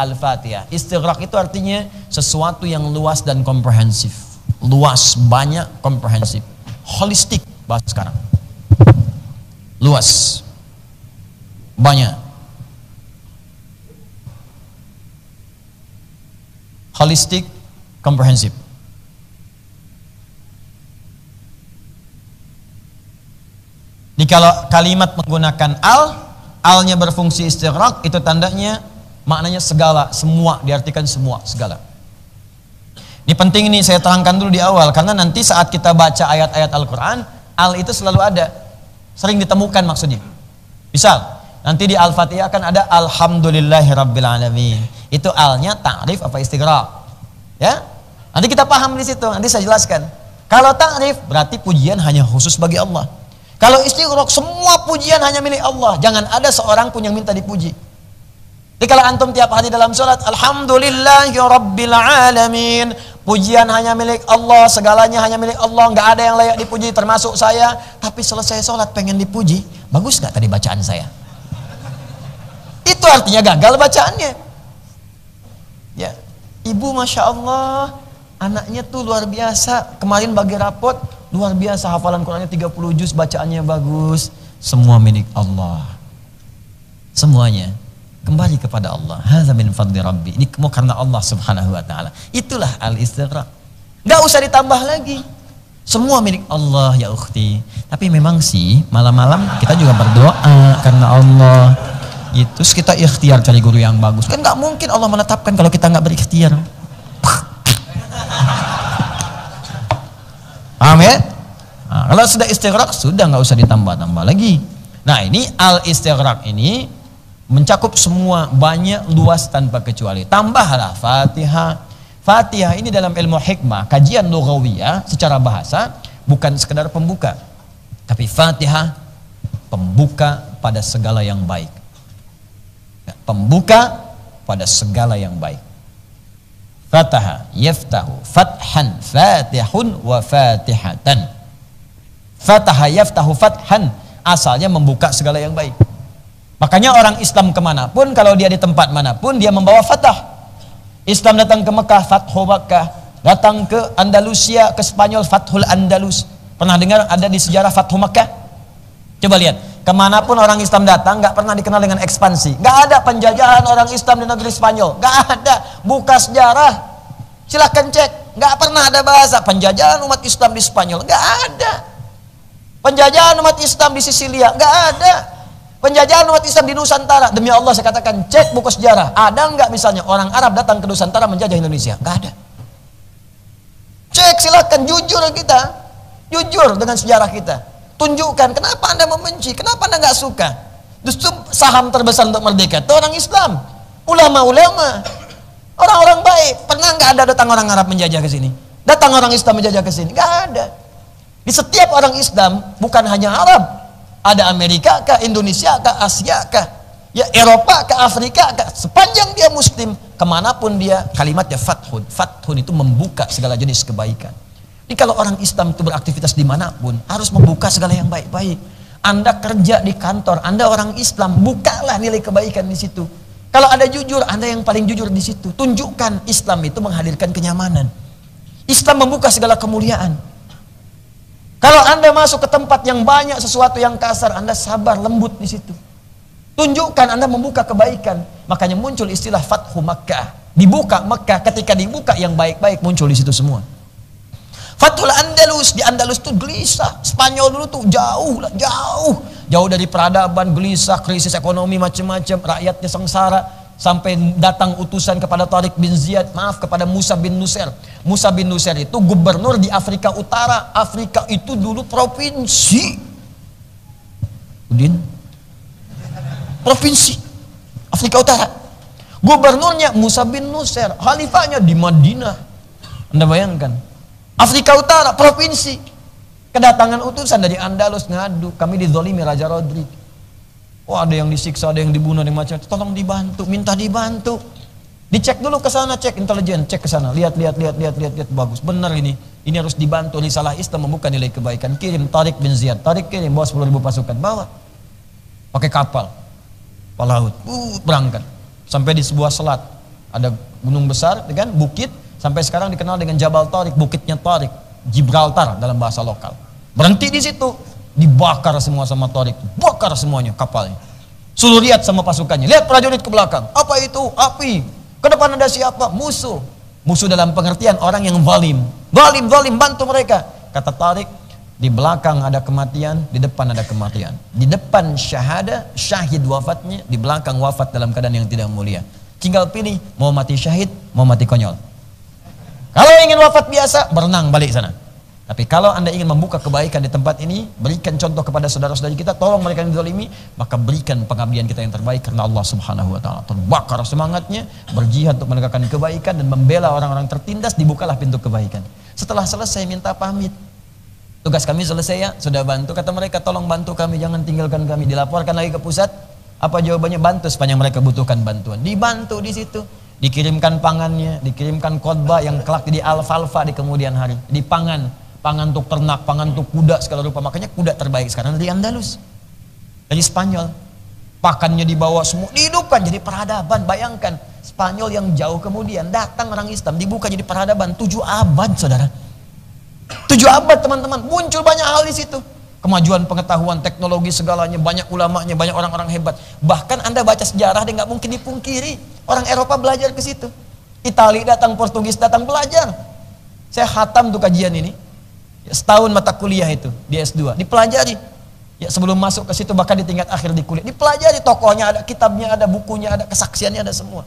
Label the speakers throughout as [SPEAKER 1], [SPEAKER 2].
[SPEAKER 1] Al-Fatihah. Istighraq itu artinya sesuatu yang luas dan komprehensif. Luas, banyak, komprehensif. Holistik bahasa sekarang. Luas, banyak, holistik, komprehensif. Jadi kalau kalimat menggunakan alnya berfungsi istighraq, itu tandanya maknanya segala, semua, diartikan semua, segala. Ini penting, ini saya terangkan dulu di awal, karena nanti saat kita baca ayat-ayat Al-Quran, al itu selalu ada, sering ditemukan maksudnya. Misal, nanti di Al-Fatihah kan ada Alhamdulillahirrabbilalamin. Itu alnya ta'rif apa istighraq? Ya, nanti kita paham di situ, nanti saya jelaskan. Kalau ta'rif berarti pujian hanya khusus bagi Allah. Kalau istighraq semua pujian hanya milik Allah. Jangan ada seorang pun yang minta dipuji. Jadi kalau antum tiap hari dalam sholat, Alhamdulillahirabbil alamin, pujian hanya milik Allah, segalanya hanya milik Allah, nggak ada yang layak dipuji termasuk saya. Tapi selesai sholat pengen dipuji, bagus nggak tadi bacaan saya? Itu artinya gagal bacaannya. Ya, ibu masya Allah, anaknya tuh luar biasa. Kemarin bagi rapot, luar biasa, hafalan Qurannya 30 juz, bacaannya bagus. Semua milik Allah. Semuanya kembali kepada Allah. Hadza min fadli Rabbi. Ini semua karena Allah Subhanahu wa taala. Itulah al-istighraq. Enggak usah ditambah lagi. Semua milik Allah ya ukhti. Tapi memang sih malam-malam kita juga berdoa karena Allah. Gitu. Terus kita ikhtiar cari guru yang bagus. Kan enggak mungkin Allah menetapkan kalau kita enggak berikhtiar. Paham ya? Nah, kalau sudah istighraq sudah nggak usah ditambah-tambah lagi. Nah ini al-istighraq ini mencakup semua, banyak, luas tanpa kecuali. Tambahlah Fatihah. Fatihah ini dalam ilmu hikmah, kajian lughawiyah secara bahasa bukan sekedar pembuka, tapi Fatihah pembuka pada segala yang baik. Pembuka pada segala yang baik. Fataha yaftahu fathan fatihun wa fatihatan. Fataha yaftahu fathan, asalnya membuka segala yang baik. Makanya orang Islam kemanapun, kalau dia di tempat manapun, dia membawa fatah. Islam datang ke Mekah, Fathu Makkah. Datang ke Andalusia, ke Spanyol, Fathul Andalus. Pernah dengar ada di sejarah Fathu Makkah? Coba lihat, kemanapun orang Islam datang, nggak pernah dikenal dengan ekspansi. Nggak ada penjajahan orang Islam di negeri Spanyol. Nggak ada. Buka sejarah, silahkan cek. Nggak pernah ada bahasa penjajahan umat Islam di Spanyol. Nggak ada. Penjajahan umat Islam di Sisilia. Nggak ada. Penjajahan umat Islam di Nusantara, demi Allah saya katakan, cek buku sejarah, ada nggak misalnya orang Arab datang ke Nusantara menjajah Indonesia? Nggak ada. Cek silakan, jujur kita, jujur dengan sejarah kita, tunjukkan kenapa anda membenci, kenapa anda nggak suka. Justru saham terbesar untuk merdeka itu orang Islam, ulama-ulama, orang-orang baik. Pernah nggak ada datang orang Arab menjajah ke sini? Datang orang Islam menjajah ke sini? Nggak ada. Di setiap orang Islam bukan hanya Arab. Ada Amerika kah, Indonesia kah, Asia kah, ya Eropa kah, Afrika kah, sepanjang dia muslim, kemanapun dia, kalimatnya fathun. Fathun itu membuka segala jenis kebaikan. Jadi kalau orang Islam itu beraktivitas dimanapun, harus membuka segala yang baik-baik. Anda kerja di kantor, Anda orang Islam, bukalah nilai kebaikan di situ. Kalau ada jujur, Anda yang paling jujur di situ. Tunjukkan Islam itu menghadirkan kenyamanan. Islam membuka segala kemuliaan. Kalau Anda masuk ke tempat yang banyak sesuatu yang kasar, Anda sabar, lembut di situ. Tunjukkan Anda membuka kebaikan. Makanya muncul istilah Fathu Makkah. Dibuka Makkah, ketika dibuka yang baik-baik muncul di situ semua. Fathul Andalus, di Andalus tuh gelisah. Spanyol dulu tuh jauh lah, jauh dari peradaban, gelisah, krisis ekonomi macam-macam, rakyatnya sengsara. Sampai datang utusan kepada Tariq bin Ziyad, kepada Musa bin Nusair. Musa bin Nusair itu gubernur di Afrika Utara. Afrika itu dulu provinsi. Udin? Provinsi Afrika Utara. Gubernurnya Musa bin Nusair, khalifahnya di Madinah. Anda bayangkan, Afrika Utara, provinsi. Kedatangan utusan dari Andalus ngadu, kami dizolimi Raja Rodrik. Wah, ada yang disiksa, ada yang dibunuh, ada yang macam-macam. Tolong dibantu, minta dibantu. Dicek dulu ke sana, cek intelijen, cek ke sana. Lihat, bagus. Benar ini. Ini harus dibantu. Risalah Islam membuka nilai kebaikan. Kirim Tariq bin Ziyad. Tariq kirim, bawa 10.000 pasukan. Bawa. Pakai kapal laut. Berangkat. Sampai di sebuah selat. ada gunung besar dengan bukit, sampai sekarang dikenal dengan Jabal Tariq, bukitnya Tariq, Gibraltar dalam bahasa lokal. Berhenti di situ, dibakar semua sama Tariq, bakar semuanya kapalnya. Suruh lihat sama pasukannya, lihat prajurit ke belakang, apa itu? Api. Ke depan ada siapa? Musuh. Musuh dalam pengertian orang yang zalim. Zalim, bantu mereka. Kata Tariq, di belakang ada kematian, di depan ada kematian. Di depan syahada, syahid wafatnya, di belakang wafat dalam keadaan yang tidak mulia. Tinggal pilih, mau mati syahid, mau mati konyol. Kalau ingin wafat biasa, berenang balik sana. Tapi kalau Anda ingin membuka kebaikan di tempat ini, berikan contoh kepada saudara-saudari kita, tolong mereka yang dizalimi, maka berikan pengabdian kita yang terbaik karena Allah Subhanahu wa taala. Terbakar semangatnya, berjihad untuk menegakkan kebaikan dan membela orang-orang tertindas, dibukalah pintu kebaikan. Setelah selesai minta pamit. Tugas kami selesai ya, sudah bantu, kata mereka, tolong bantu kami, jangan tinggalkan kami. Dilaporkan lagi ke pusat, apa jawabannya? Bantu sepanjang mereka butuhkan bantuan. Dibantu di situ, dikirimkan pangannya, dikirimkan khotbah yang kelak di alfalfa di kemudian hari, di pangan untuk ternak, pangan untuk kuda segala rupa. Makanya kuda terbaik sekarang dari Andalus, dari Spanyol. Pakannya dibawa semua, dihidupkan jadi peradaban. Bayangkan, Spanyol yang jauh kemudian datang orang Islam, dibuka jadi peradaban 7 abad, saudara. 7 abad teman-teman, muncul banyak hal di situ. Kemajuan pengetahuan, teknologi segalanya, banyak ulamanya, banyak orang-orang hebat. Bahkan Anda baca sejarah, dia nggak mungkin dipungkiri. Orang Eropa belajar ke situ. Italia datang, Portugis datang belajar. Saya khatam tuh kajian ini. Ya, setahun mata kuliah itu di S2, dipelajari. Ya, sebelum masuk ke situ, bahkan di tingkat akhir di kuliah, dipelajari, tokohnya ada, kitabnya ada, bukunya ada, kesaksiannya ada semua.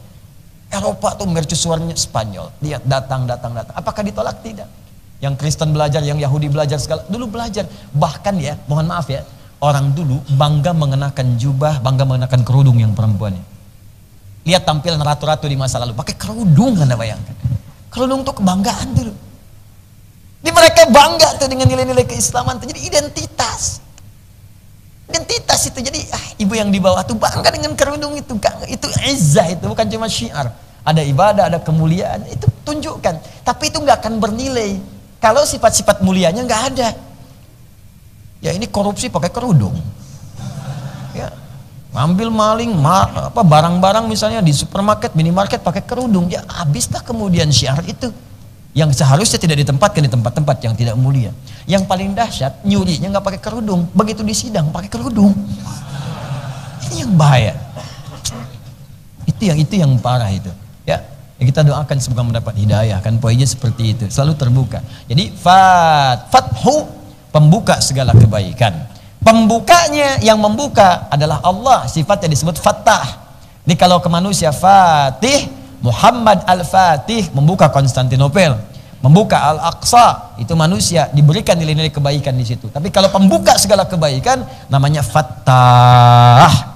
[SPEAKER 1] Eropa tuh mercusuarnya Spanyol. Lihat, datang. Apakah ditolak? Tidak. Yang Kristen belajar, yang Yahudi belajar, segala dulu belajar. Bahkan ya, mohon maaf ya, orang dulu bangga mengenakan jubah, bangga mengenakan kerudung yang perempuannya. Lihat tampilan ratu-ratu di masa lalu, pakai kerudung, Anda bayangkan. Kerudung tuh kebanggaan dulu. Di mereka bangga tuh dengan nilai-nilai keislaman tuh, jadi identitas. Identitas itu, jadi ibu yang di bawah tuh bangga dengan kerudung itu. Itu izzah, itu bukan cuma syiar. Ada ibadah, ada kemuliaan, itu tunjukkan. Tapi itu nggak akan bernilai kalau sifat-sifat mulianya nggak ada. Ya ini korupsi pakai kerudung. Ya, ngambil maling, barang-barang misalnya di supermarket, minimarket pakai kerudung. Ya habislah kemudian syiar itu. Yang seharusnya tidak ditempatkan di tempat-tempat yang tidak mulia. Yang paling dahsyat, nyurinya nggak pakai kerudung. Begitu di sidang pakai kerudung. Ini yang bahaya. Itu yang parah itu. Ya. Kita doakan semoga mendapat hidayah, kan poinnya seperti itu, selalu terbuka. Jadi fathu, pembuka segala kebaikan. Pembukanya, yang membuka adalah Allah, sifatnya disebut Fattah. Ini kalau ke manusia Fatih, Muhammad Al-Fatih, membuka Konstantinopel, membuka Al-Aqsa, itu manusia diberikan nilai-nilai kebaikan di situ. Tapi kalau pembuka segala kebaikan namanya Fattah.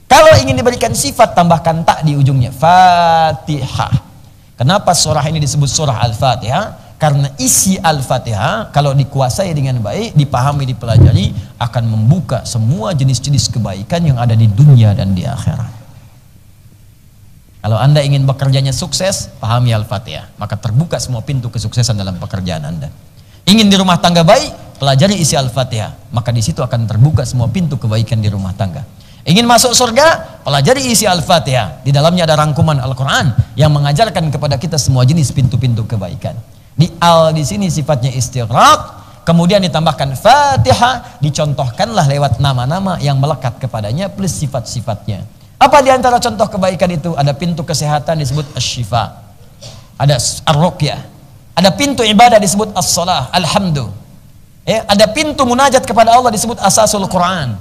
[SPEAKER 1] Kalau ingin diberikan sifat, tambahkan tak di ujungnya, Fatihah. Kenapa surah ini disebut surah Al-Fatihah? Karena isi Al-Fatihah kalau dikuasai dengan baik, dipahami, dipelajari, akan membuka semua jenis-jenis kebaikan yang ada di dunia dan di akhirat. Kalau Anda ingin bekerjanya sukses, pahami Al-Fatihah, maka terbuka semua pintu kesuksesan dalam pekerjaan Anda. Ingin di rumah tangga baik, pelajari isi Al-Fatihah, maka di situ akan terbuka semua pintu kebaikan di rumah tangga. Ingin masuk surga, pelajari isi Al-Fatihah. Di dalamnya ada rangkuman Al-Quran yang mengajarkan kepada kita semua jenis pintu-pintu kebaikan. Di sini sifatnya istighraq, kemudian ditambahkan Fatihah, dicontohkanlah lewat nama-nama yang melekat kepadanya plus sifat-sifatnya. Apa di antara contoh kebaikan itu? Ada pintu kesehatan disebut Asy-Syifa, ada Ar-Ruqyah, ada pintu ibadah disebut As-Salah, Alhamdu. Ada pintu munajat kepada Allah disebut Asasul Quran.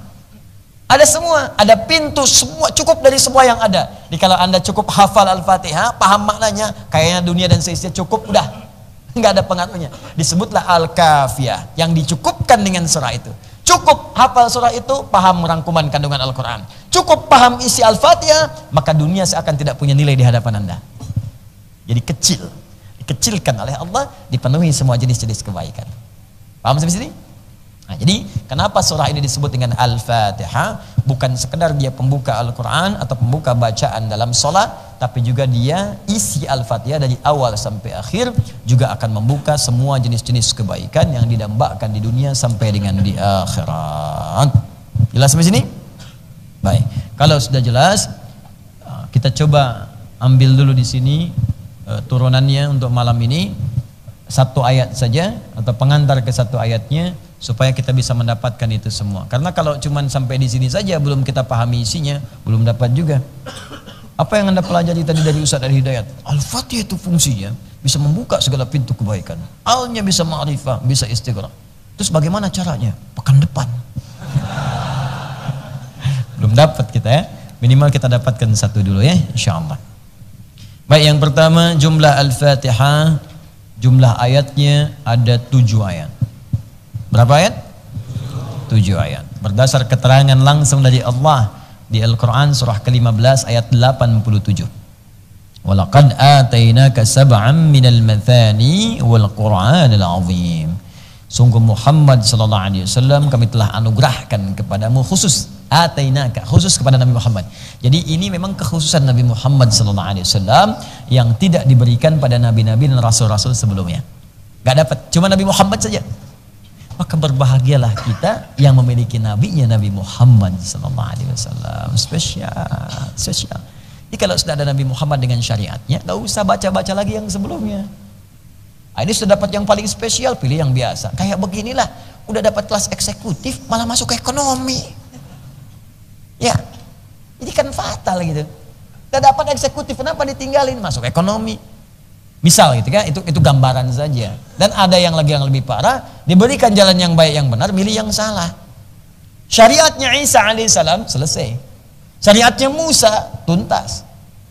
[SPEAKER 1] Ada semua, ada pintu semua, cukup dari semua yang ada. Jadi kalau Anda cukup hafal Al-Fatihah, paham maknanya, kayaknya dunia dan seisinya cukup, udah, nggak ada pengaruhnya. Disebutlah Al-Kafiyah, yang dicukupkan dengan surah itu. Cukup hafal surah itu, paham rangkuman kandungan Al-Quran. Cukup paham isi Al-Fatihah, maka dunia seakan tidak punya nilai di hadapan Anda. Jadi kecil, dikecilkan oleh Allah, dipenuhi semua jenis-jenis kebaikan. Paham sampai sini? Nah, jadi kenapa surah ini disebut dengan Al-Fatihah? Bukan sekedar dia pembuka Al-Quran atau pembuka bacaan dalam sholat, tapi juga dia isi Al-Fatihah dari awal sampai akhir juga akan membuka semua jenis-jenis kebaikan yang didambakan di dunia sampai dengan di akhirat. Jelas sampai sini? Baik, kalau sudah jelas, kita coba ambil dulu di sini turunannya untuk malam ini, satu ayat saja atau pengantar ke satu ayatnya supaya kita bisa mendapatkan itu semua. Karena kalau cuman sampai di sini saja belum kita pahami isinya, belum dapat juga. Apa yang Anda pelajari tadi dari Ustaz Al-Hidayat? Al-Fatihah itu fungsinya bisa membuka segala pintu kebaikan. Al-nya bisa ma'rifah, bisa istighfar. Terus bagaimana caranya? Pekan depan. Belum dapat kita ya. Minimal kita dapatkan satu dulu ya, insyaallah. Baik, yang pertama jumlah Al-Fatihah, jumlah ayatnya ada 7 ayat. Berapa ayat? 7 ayat. Berdasar keterangan langsung dari Allah di Al-Quran surah ke-15 ayat 87. Walaqad atainaka sab'an minal mathani wal Qur'anil azim. Sungguh Muhammad sallallahu alaihi wasallam kami telah anugerahkan kepadamu khusus, atainaka khusus kepada Nabi Muhammad. Jadi ini memang kekhususan Nabi Muhammad sallallahu alaihi wasallam yang tidak diberikan pada nabi-nabi dan rasul-rasul sebelumnya. Gak dapat, cuma Nabi Muhammad saja. Maka berbahagialah kita yang memiliki nabinya Nabi Muhammad sallallahu alaihi wasallam. Spesial. Jadi kalau sudah ada Nabi Muhammad dengan syariatnya, gak usah baca-baca lagi yang sebelumnya. Nah, ini sudah dapat yang paling spesial, pilih yang biasa. Kayak beginilah, udah dapat kelas eksekutif, malah masuk ke ekonomi. Ya, ini kan fatal gitu. Udah dapat eksekutif, kenapa ditinggalin? Masuk ekonomi. Misal gitu kan, itu gambaran saja. Dan ada yang lebih parah, diberikan jalan yang baik yang benar, milih yang salah. Syariatnya Isa alaihissalam selesai. Syariatnya Musa tuntas.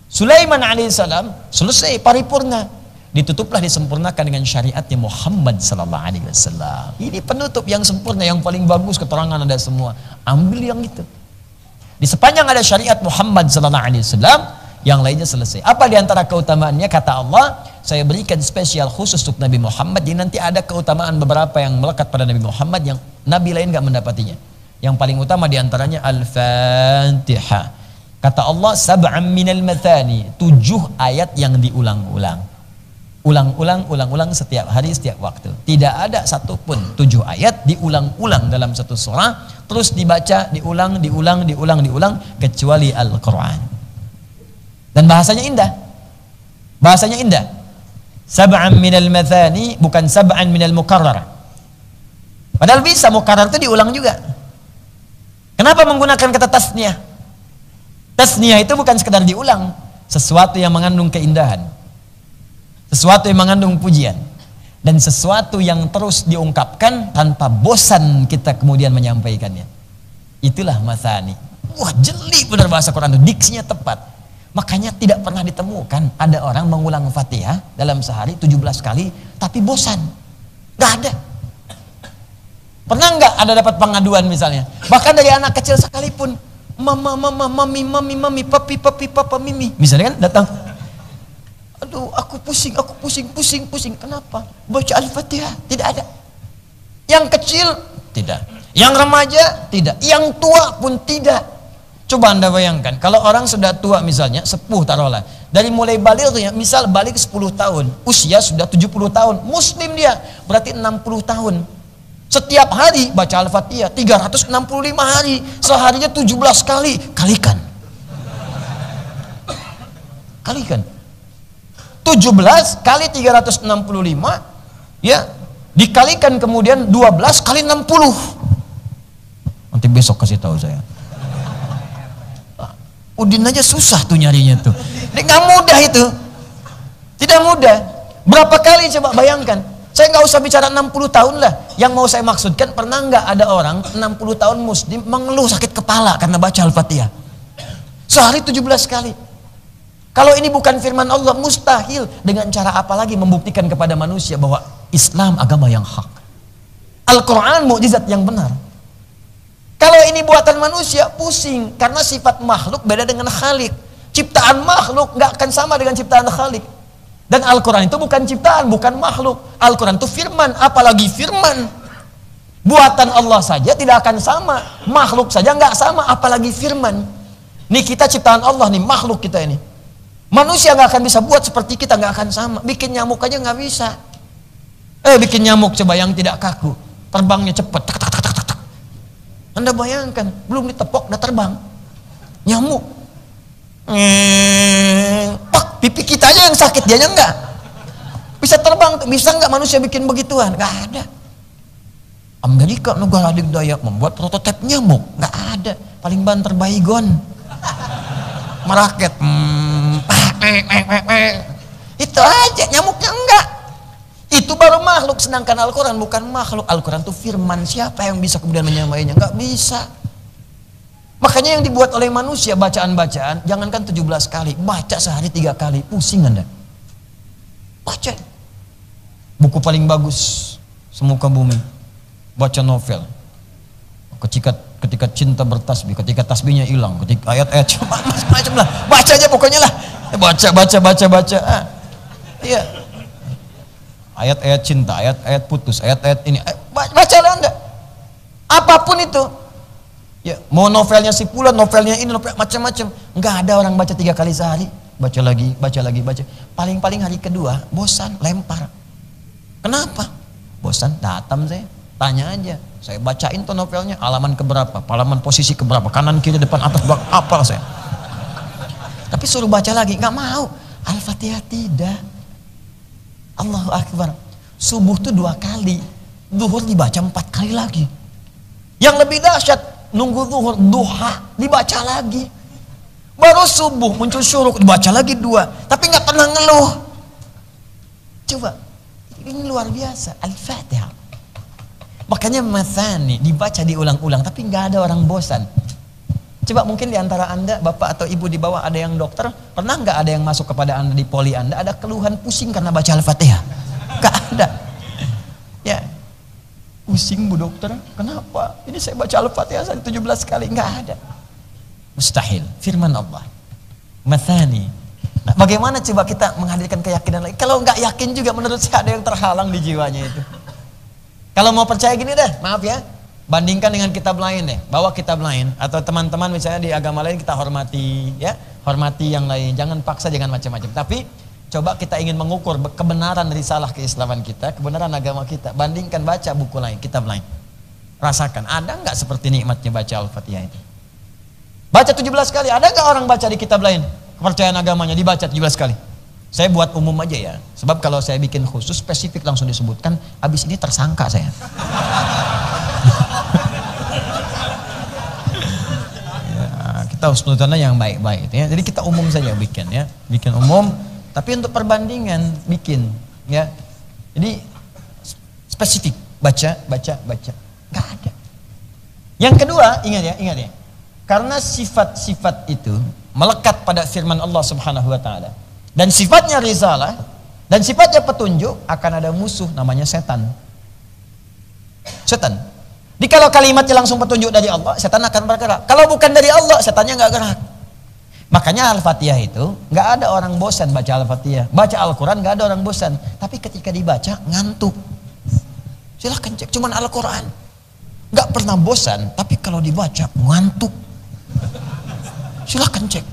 [SPEAKER 1] Sulaiman alaihissalam selesai paripurna. Ditutuplah, disempurnakan dengan syariatnya Muhammad sallallahu alaihi wasallam. Ini penutup yang sempurna, yang paling bagus, keterangan ada semua. Ambil yang itu. Di sepanjang ada syariat Muhammad sallallahu alaihi wasallam, yang lainnya selesai. Apa diantara keutamaannya? Kata Allah, saya berikan spesial khusus untuk Nabi Muhammad. Jadi nanti ada keutamaan beberapa yang melekat pada Nabi Muhammad yang Nabi lain gak mendapatinya. Yang paling utama diantaranya Al-Fatihah. Kata Allah, sab'an minal mathani, 7 ayat yang diulang-ulang. Ulang-ulang setiap hari, setiap waktu. Tidak ada satupun 7 ayat diulang-ulang dalam satu surah, terus dibaca, diulang, kecuali Al-Quran. Dan bahasanya indah. Bahasanya indah. Sab'an minal mathani, bukan sab'an minal mukarrar. Padahal bisa mukarrar itu diulang juga. Kenapa menggunakan kata tasniyah? Tasniyah itu bukan sekedar diulang, sesuatu yang mengandung keindahan, sesuatu yang mengandung pujian, dan sesuatu yang terus diungkapkan tanpa bosan kita kemudian menyampaikannya. Itulah mathani. Wah, jeli benar bahasa Quran itu, diksinya tepat. Makanya tidak pernah ditemukan ada orang mengulang Fatihah dalam sehari 17 kali tapi bosan. Gak ada. Pernah nggak ada dapat pengaduan misalnya? Bahkan dari anak kecil sekalipun, mami, papi, papa, mimi. Misalnya kan datang, aduh aku pusing. Kenapa? Baca Al-Fatihah. Tidak ada. Yang kecil tidak. Yang remaja tidak. Yang tua pun tidak. Coba Anda bayangkan, kalau orang sudah tua misalnya, sepuh taruhlah, dari mulai balighnya, misal balik 10 tahun, usia sudah 70 tahun, muslim dia, berarti 60 tahun. Setiap hari baca Al-Fatihah, 365 hari, seharinya 17 kali, kalikan. 17 kali 365, ya, dikalikan kemudian 12 kali 60. Nanti besok kasih tahu saya. Udin aja susah tuh nyarinya tuh. Ini nggak mudah itu. Tidak mudah. Berapa kali coba bayangkan. Saya nggak usah bicara 60 tahun lah. Yang mau saya maksudkan, pernah nggak ada orang 60 tahun muslim mengeluh sakit kepala karena baca Al-Fatihah? Sehari 17 kali. Kalau ini bukan firman Allah, mustahil. Dengan cara apa lagi membuktikan kepada manusia bahwa Islam agama yang hak. Al-Quran mukjizat yang benar. Kalau ini buatan manusia, pusing. Karena sifat makhluk beda dengan khalik. Ciptaan makhluk gak akan sama dengan ciptaan khalik. Dan Al-Quran itu bukan ciptaan, bukan makhluk. Al-Quran itu firman, apalagi firman. Buatan Allah saja tidak akan sama. Makhluk saja gak sama, apalagi firman. Nih kita ciptaan Allah nih, makhluk kita ini. Manusia gak akan bisa buat seperti kita, gak akan sama. Bikin nyamuk aja gak bisa. Bikin nyamuk coba yang tidak kaku. Terbangnya cepet. Anda bayangkan, belum ditepok udah terbang. Nyamuk. Pak. pipi kita aja yang sakit, dianya enggak. Bisa terbang, bisa nggak manusia bikin begituan? Nggak ada. Amerika negara adidaya membuat prototipe nyamuk, nggak ada. Paling banter baygon, meraket, itu aja, nyamuknya enggak. Itu baru makhluk, sedangkan Al-Quran bukan makhluk. Al-Quran itu firman, siapa yang bisa kemudian menyamainya? Nggak bisa. Makanya yang dibuat oleh manusia bacaan-bacaan, jangankan 17 kali, baca sehari 3 kali, pusing Anda. Baca. Buku paling bagus semuka bumi, baca novel. Ketika cinta bertasbih, ketika tasbihnya hilang, ketika ayat-ayat macam lah, baca aja pokoknya lah. Baca. Iya. Ayat-ayat cinta, ayat-ayat putus, ayat-ayat ini. Bacalah Anda. Apapun itu. Ya, mau novelnya si Fulan, novelnya ini, novel macam-macam. Enggak ada orang baca 3 kali sehari. Baca lagi. Paling-paling hari kedua, bosan, lempar. Kenapa? Bosan, datang saya. Tanya aja. Saya bacain tuh novelnya, halaman keberapa, halaman posisi keberapa, kanan, kiri, depan, atas, belakang, apal saya. Tapi suruh baca lagi, nggak mau. Al-Fatihah tidak. Allahu Akbar. Subuh tuh 2 kali. Zuhur dibaca 4 kali lagi. Yang lebih dahsyat, nunggu zuhur, duha, dibaca lagi. Baru subuh muncul syuruk, dibaca lagi 2. Tapi nggak pernah ngeluh. Coba, ini luar biasa. Al-Fatihah. Makanya mathani dibaca diulang-ulang, tapi nggak ada orang bosan. Coba mungkin di antara Anda, bapak atau ibu di bawah ada yang dokter, pernah nggak ada yang masuk kepada Anda di poli Anda, ada keluhan pusing karena baca Al-Fatihah? Nggak ada. Ya, pusing bu dokter, kenapa? Ini saya baca Al-Fatihah 17 kali, nggak ada. Mustahil, firman Allah. Mathani. Nah, bagaimana coba kita menghadirkan keyakinan lagi? Kalau nggak yakin juga menurut saya ada yang terhalang di jiwanya itu. Kalau mau percaya gini deh, maaf ya, bandingkan dengan kitab lain deh, bawa kitab lain atau teman-teman misalnya di agama lain kita hormati, ya, hormati yang lain, jangan paksa, jangan macam-macam. Tapi coba kita ingin mengukur kebenaran risalah keislaman kita, kebenaran agama kita, bandingkan baca buku lain, kitab lain, rasakan ada nggak seperti nikmatnya baca Al-Fatihah itu? Baca 17 kali, ada nggak orang baca di kitab lain kepercayaan agamanya dibaca 17 kali? Saya buat umum aja ya, sebab kalau saya bikin khusus spesifik langsung disebutkan, habis ini tersangka saya. Ya, kita harus menurutnya yang baik-baik ya. Jadi kita umum saja bikin ya, bikin umum, tapi untuk perbandingan bikin ya. Jadi spesifik, baca, nggak ada. Yang kedua, ingat ya, karena sifat-sifat itu melekat pada firman Allah Subhanahu Wa Taala. Dan sifatnya risalah, dan sifatnya petunjuk, akan ada musuh namanya setan. Setan. Jadi kalau kalimatnya langsung petunjuk dari Allah, setan akan bergerak. Kalau bukan dari Allah, setannya nggak gerak. Makanya Al-Fatihah itu, nggak ada orang bosan baca Al-Fatihah. Baca Al-Quran nggak ada orang bosan. Tapi ketika dibaca, ngantuk. Silahkan cek, cuman Al-Quran. Nggak pernah bosan, tapi kalau dibaca, ngantuk. Silahkan cek.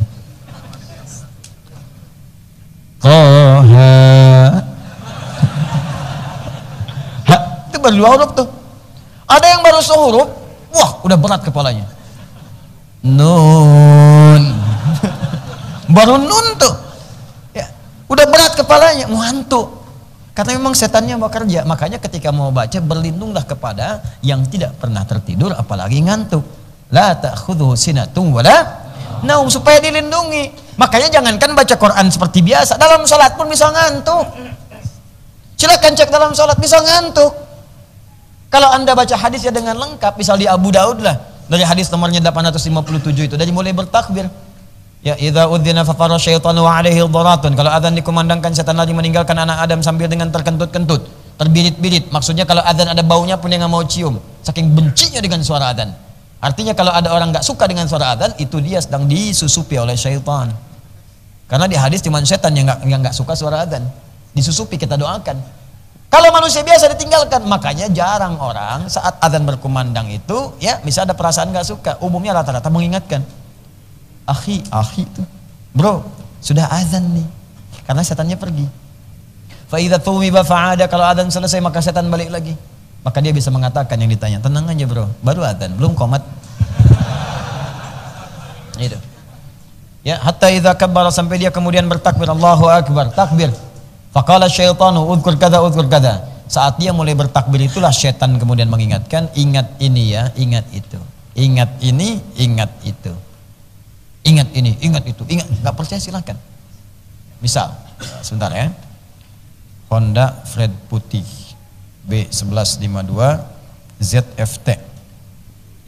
[SPEAKER 1] Itu baru 2 huruf tuh. Ada yang baru sehuruf, wah udah berat kepalanya. Nun. Baru nun tuh. Ya, udah berat kepalanya, ngantuk. Karena memang setannya bekerja. Makanya ketika mau baca, berlindunglah kepada yang tidak pernah tertidur, apalagi ngantuk. La ta'khudhuhu sinatun wala naum, supaya dilindungi. Makanya jangankan baca Quran seperti biasa, dalam sholat pun bisa ngantuk. Silakan cek dalam sholat, bisa ngantuk. Kalau Anda baca hadis ya dengan lengkap, misal di Abu Daud lah, dari hadis nomornya 857 itu, dari mulai bertakbir. Ya, idza udzina fa fara syaitanu wa alaihi dharatun. Kalau azan dikumandangkan, setan lagi meninggalkan anak Adam sambil dengan terkentut-kentut, terbirit-birit. Maksudnya kalau azan ada baunya pun dia nggak mau cium, saking bencinya dengan suara azan. Artinya kalau ada orang nggak suka dengan suara adzan, itu dia sedang disusupi oleh syaitan. Karena di hadis cuma setan yang nggak suka suara adzan, disusupi, kita doakan. Kalau manusia biasa ditinggalkan, makanya jarang orang saat adzan berkumandang itu, ya, bisa ada perasaan nggak suka. Umumnya rata-rata mengingatkan, akhi itu, bro, sudah adzan nih, karena setannya pergi. Fa idza tuwiba fa'ada, kalau adzan selesai maka setan balik lagi. Maka dia bisa mengatakan yang ditanya, tenang aja bro, baru adzan, belum qomat. Itu. Ya, hatta idza kabbara, sampai dia kemudian bertakbir, Allahu akbar, takbir. Faqala syaitanu udhkur kada udhkur kada. Saat dia mulai bertakbir itulah syaitan kemudian mengingatkan, ingat ini ya, ingat itu. Ingat ini, ingat itu. Ingat ini, ingat itu. Ingat, enggak percaya silakan. Misal, sebentar ya. Honda Fred putih B1152 ZFT.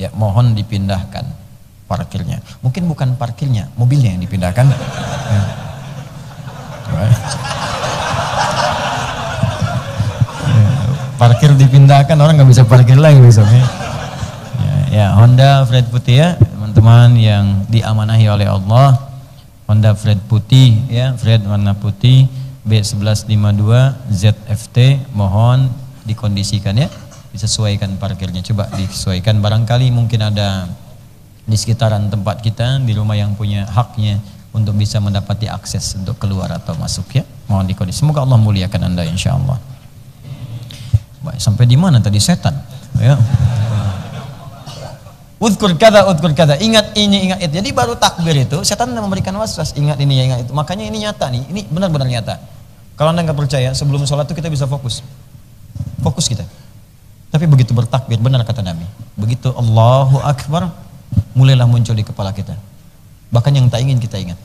[SPEAKER 1] Ya, mohon dipindahkan parkirnya. Mungkin bukan parkirnya, mobilnya yang dipindahkan. Ya. Parkir dipindahkan, orang nggak bisa parkir lagi besoknya. Ya, Honda Fred putih ya, teman-teman yang diamanahi oleh Allah. Honda Fred putih ya, Fred warna putih B1152 ZFT, mohon dikondisikan ya, disesuaikan parkirnya. Coba disesuaikan, barangkali mungkin ada di sekitaran tempat kita, di rumah yang punya haknya untuk bisa mendapati akses untuk keluar atau masuk ya. Mohon dikondisi. Semoga Allah muliakan Anda insyaallah. Baik, sampai di mana tadi setan? Ya. Udhkur kada, ingat ini, ingat itu. Jadi baru takbir itu setan memberikan waswas, ingat ini, ingat itu. Makanya ini nyata nih, ini benar-benar nyata. Kalau Anda nggak percaya, sebelum sholat itu kita bisa fokus kita. Tapi begitu bertakbir, benar kata Nabi, begitu Allahu Akbar, mulailah muncul di kepala kita. Bahkan yang tak ingin kita ingat.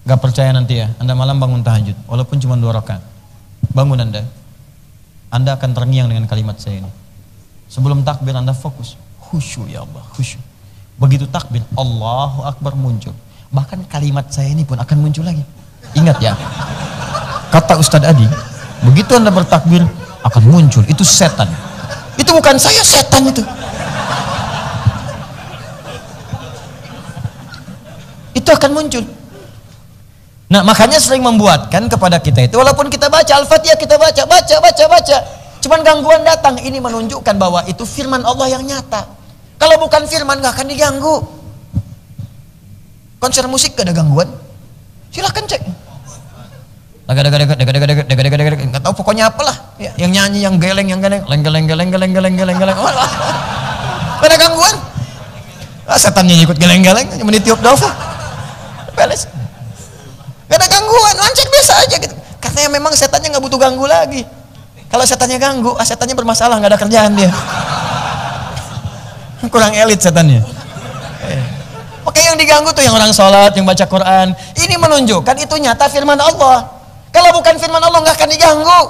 [SPEAKER 1] Gak percaya nanti ya, Anda malam bangun tahajud, walaupun cuma 2 rakaat, bangun Anda akan terngiang dengan kalimat saya ini. Sebelum takbir Anda fokus, khusyuk ya Allah, khusyuk. Begitu takbir, Allahu Akbar muncul. Bahkan kalimat saya ini pun akan muncul lagi. Ingat ya, kata Ustadz Adi, begitu Anda bertakbir akan muncul, itu setan. Itu bukan saya, setan itu. Itu akan muncul. Nah, makanya sering membuatkan kepada kita itu, walaupun kita baca Al-Fatihah, kita baca. Cuman gangguan datang, ini menunjukkan bahwa itu firman Allah yang nyata. Kalau bukan firman, gak akan diganggu. Konser musik gak ada gangguan. Silahkan cek. Gak tahu pokoknya apalah. Ya, yang nyanyi, yang geleng. Gak ada gangguan. Setannya ikut geleng-geleng, cuma ditiup dofa. Beres. Gak ada gangguan, lancet biasa aja gitu. Katanya memang setannya gak butuh ganggu lagi. Kalau setannya ganggu, setannya bermasalah, gak ada kerjaan dia. Kurang elit setannya. Oke, yang diganggu tuh yang orang sholat, yang baca Quran. Ini menunjukkan itu nyata firman Allah. Kalau bukan firman Allah gak akan diganggu.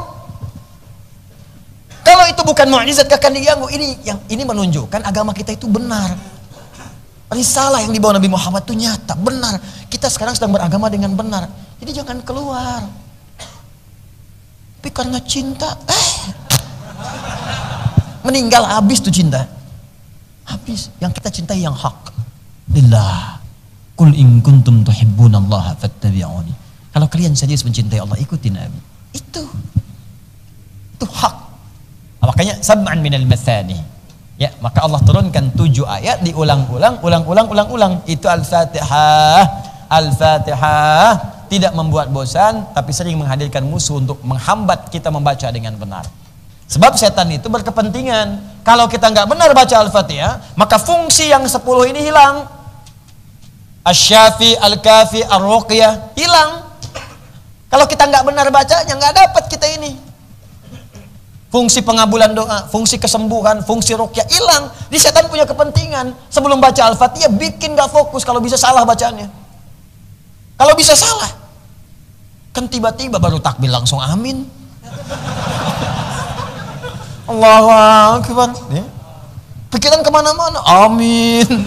[SPEAKER 1] Kalau itu bukan mukjizat gak akan diganggu. Ini menunjukkan agama kita itu benar. Risalah yang dibawa Nabi Muhammad itu nyata, benar. Kita sekarang sedang beragama dengan benar. Jadi jangan keluar. Tapi karena cinta, meninggal, habis tuh cinta. Habis. Yang kita cintai yang hak. Lillah. Qul in kuntum tuhibbunallaha fattabi'uni. Kalau kalian serius mencintai Allah, ikuti Nabi. Itu hak. Makanya sab'an minal mathani. Ya, maka Allah turunkan 7 ayat, diulang-ulang. Itu Al-Fatihah. Al-Fatihah tidak membuat bosan, tapi sering menghadirkan musuh untuk menghambat kita membaca dengan benar. Sebab setan itu berkepentingan. Kalau kita nggak benar baca Al-Fatihah, maka fungsi yang 10 ini hilang. Asy-Syafi, Al-Kafi, Ar-Ruqyah hilang. Kalau kita nggak benar bacanya, nggak dapat kita ini. Fungsi pengabulan doa, fungsi kesembuhan, fungsi ruqyah hilang. Di setan punya kepentingan. Sebelum baca Al-Fatihah bikin gak fokus, kalau bisa salah bacaannya. Kalau bisa salah, kan tiba-tiba baru takbir langsung amin. Allahu Akbar. Ya. Pikiran kemana-mana, amin.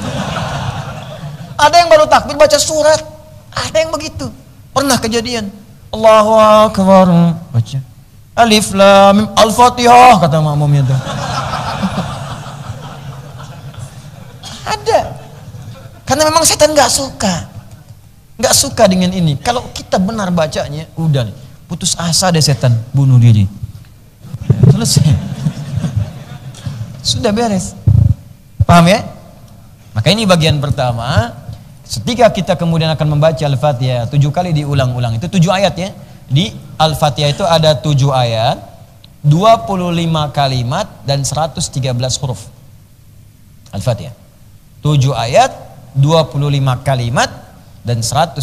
[SPEAKER 1] Ada yang baru takbir baca surat, ada yang begitu. Pernah kejadian. Allahu Akbar, baca. Alif Lam Mim, Al-Fatihah kata makmumnya tuh. Ada. Karena memang setan nggak suka dengan ini. Kalau kita benar bacanya, udah nih, putus asa deh setan, bunuh diri. Selesai. Sudah beres. Paham ya? Maka ini bagian pertama. Ketika kita kemudian akan membaca Al-Fatihah 7 kali diulang-ulang, itu 7 ayat ya. Di Al-Fatihah itu ada 7 ayat, 25 kalimat dan 113 huruf. Al-Fatihah 7 ayat, 25 kalimat, dan 113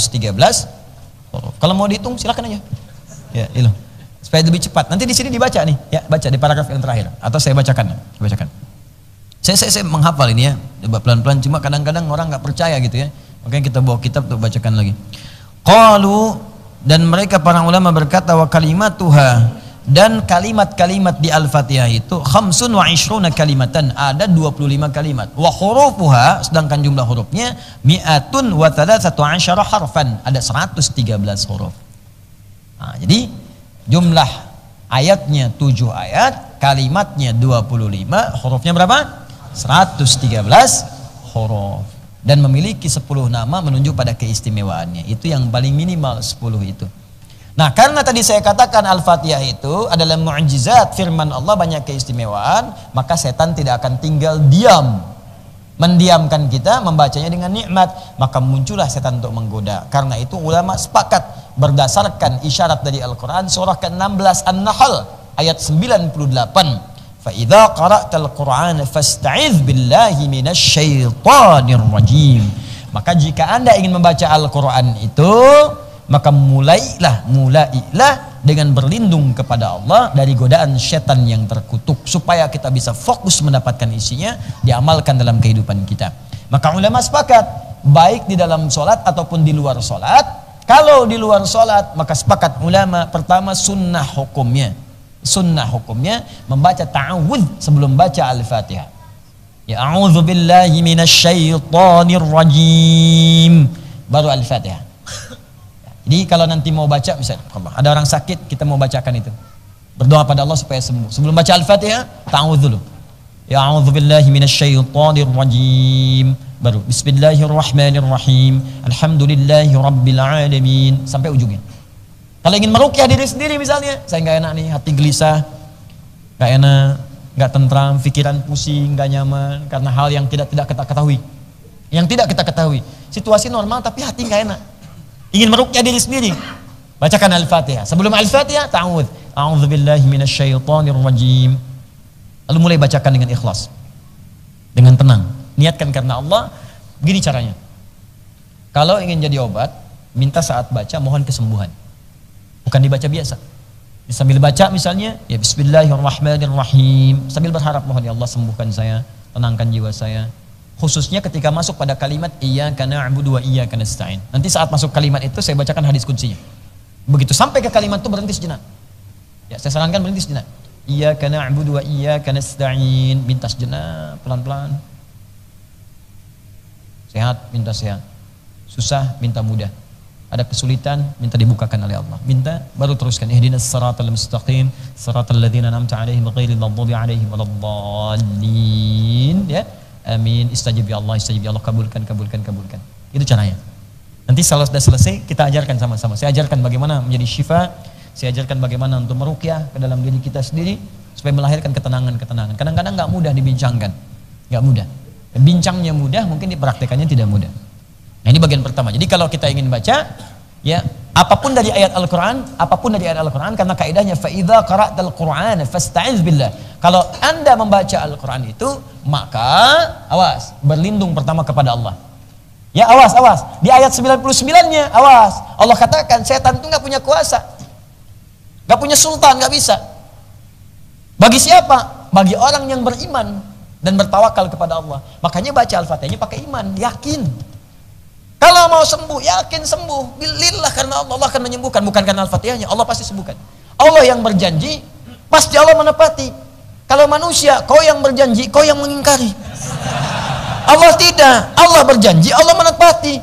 [SPEAKER 1] huruf. Kalau mau dihitung silakan aja. Ya, itu. Supaya lebih cepat. Nanti di sini dibaca nih, ya, baca di paragraf yang terakhir atau saya bacakan. Saya menghafal ini ya, coba pelan-pelan, cuma kadang-kadang orang nggak percaya gitu ya. Makanya kita bawa kitab untuk bacakan lagi. Qalu, dan mereka para ulama berkata, wa kalimatuha, dan kalimat-kalimat di Al-Fatihah itu khamsun wa ishruna kalimatan, ada 25 kalimat. Wa hurufuha, sedangkan jumlah hurufnya mi'atun wa thalathatu asyara harfan, ada 113 huruf. Nah, jadi jumlah ayatnya 7 ayat, kalimatnya 25, hurufnya berapa? 113 huruf. Dan memiliki 10 nama menunjuk pada keistimewaannya. Itu yang paling minimal 10 itu. Nah, karena tadi saya katakan Al-Fatihah itu adalah mu'jizat firman Allah, banyak keistimewaan, maka setan tidak akan tinggal diam, mendiamkan kita membacanya dengan nikmat, maka muncullah setan untuk menggoda. Karena itu ulama sepakat berdasarkan isyarat dari Al-Quran surah ke-16 An-Nahl ayat 98, fa idza qara'tal Qur'ana fasta'iz billahi minasyaitonir rajim. Maka jika Anda ingin membaca Al-Quran itu, maka mulailah dengan berlindung kepada Allah dari godaan setan yang terkutuk, supaya kita bisa fokus mendapatkan isinya, diamalkan dalam kehidupan kita. Maka ulama sepakat, baik di dalam sholat ataupun di luar sholat. Kalau di luar sholat, maka sepakat ulama, pertama sunnah hukumnya membaca ta'awudz sebelum baca Al-Fatihah. Ya, a'udzu billahi minasyaitonir rajim, baru Al-Fatihah. Jadi kalau nanti mau baca, misalnya ada orang sakit, kita mau bacakan itu, berdoa pada Allah supaya sembuh. Sebelum baca Al-Fatihah, ta'awudz dulu. Ya, a'udzu billahi minasyaitonir rajim, baru bismillahirrahmanirrahim, alhamdulillahi rabbil alamin, sampai ujungnya. Kalau ingin meruqyah diri sendiri misalnya, saya nggak enak nih, hati gelisah, nggak enak, nggak tentram, pikiran pusing, nggak nyaman karena hal yang tidak kita ketahui, situasi normal tapi hati nggak enak, ingin meruqyah diri sendiri, bacakan Al-Fatihah. Sebelum Al-Fatihah, ta'awudz, a'udzubillahi minasyaitonir rajim, lalu mulai bacakan dengan ikhlas, dengan tenang, niatkan karena Allah. Begini caranya, kalau ingin jadi obat, minta saat baca mohon kesembuhan, bukan dibaca biasa. Sambil baca misalnya, ya bismillahirrahmanirrahim, sambil berharap, mohon ya Allah sembuhkan saya, tenangkan jiwa saya. Khususnya ketika masuk pada kalimat iyyaka na'budu wa iyyaka nasta'in. Nanti saat masuk kalimat itu saya bacakan hadis qudsinya. Begitu sampai ke kalimat itu berhenti sejenak. Ya, saya sarankan berhenti sejenak. Iyyaka na'budu wa iyyaka nasta'in, minta sejenak, pelan-pelan. Sehat, minta sehat. Susah, minta mudah. Ada kesulitan, minta dibukakan oleh Allah. Minta, baru teruskan. Ihdinas siratal mustaqim, siratal ladzina an'amta 'alaihim ghairil maghdubi 'alaihim waladdallin. Ya. Amin. Istajib ya Allah, kabulkan. Itu caranya. Nanti kalau sudah selesai, kita ajarkan sama-sama. Saya ajarkan bagaimana menjadi syifa, saya ajarkan bagaimana untuk meruqyah ke dalam diri kita sendiri supaya melahirkan ketenangan. Kadang-kadang nggak mudah dibincangkan, nggak mudah. Bincangnya mudah, mungkin dipraktekannya tidak mudah. Nah, ini bagian pertama. Jadi kalau kita ingin baca, ya apapun dari ayat Al-Quran, karena kaidahnya fa idza qara'tal Qur'ana fasta'iz billah. Kalau Anda membaca Al-Quran itu, maka awas, berlindung pertama kepada Allah. Ya awas. Di ayat 99-nya awas. Allah katakan setan itu nggak punya kuasa, nggak punya sultan, nggak bisa. Bagi siapa? Bagi orang yang beriman dan bertawakal kepada Allah. Makanya baca Al-Fatihahnya pakai iman, yakin. Kalau mau sembuh, yakin sembuh. Bilillah, karena Allah akan menyembuhkan, bukan karena Al-Fatihahnya. Allah pasti sembuhkan. Allah yang berjanji, pasti Allah menepati. Kalau manusia, kau yang berjanji, kau yang mengingkari. Allah tidak. Allah berjanji, Allah menepati.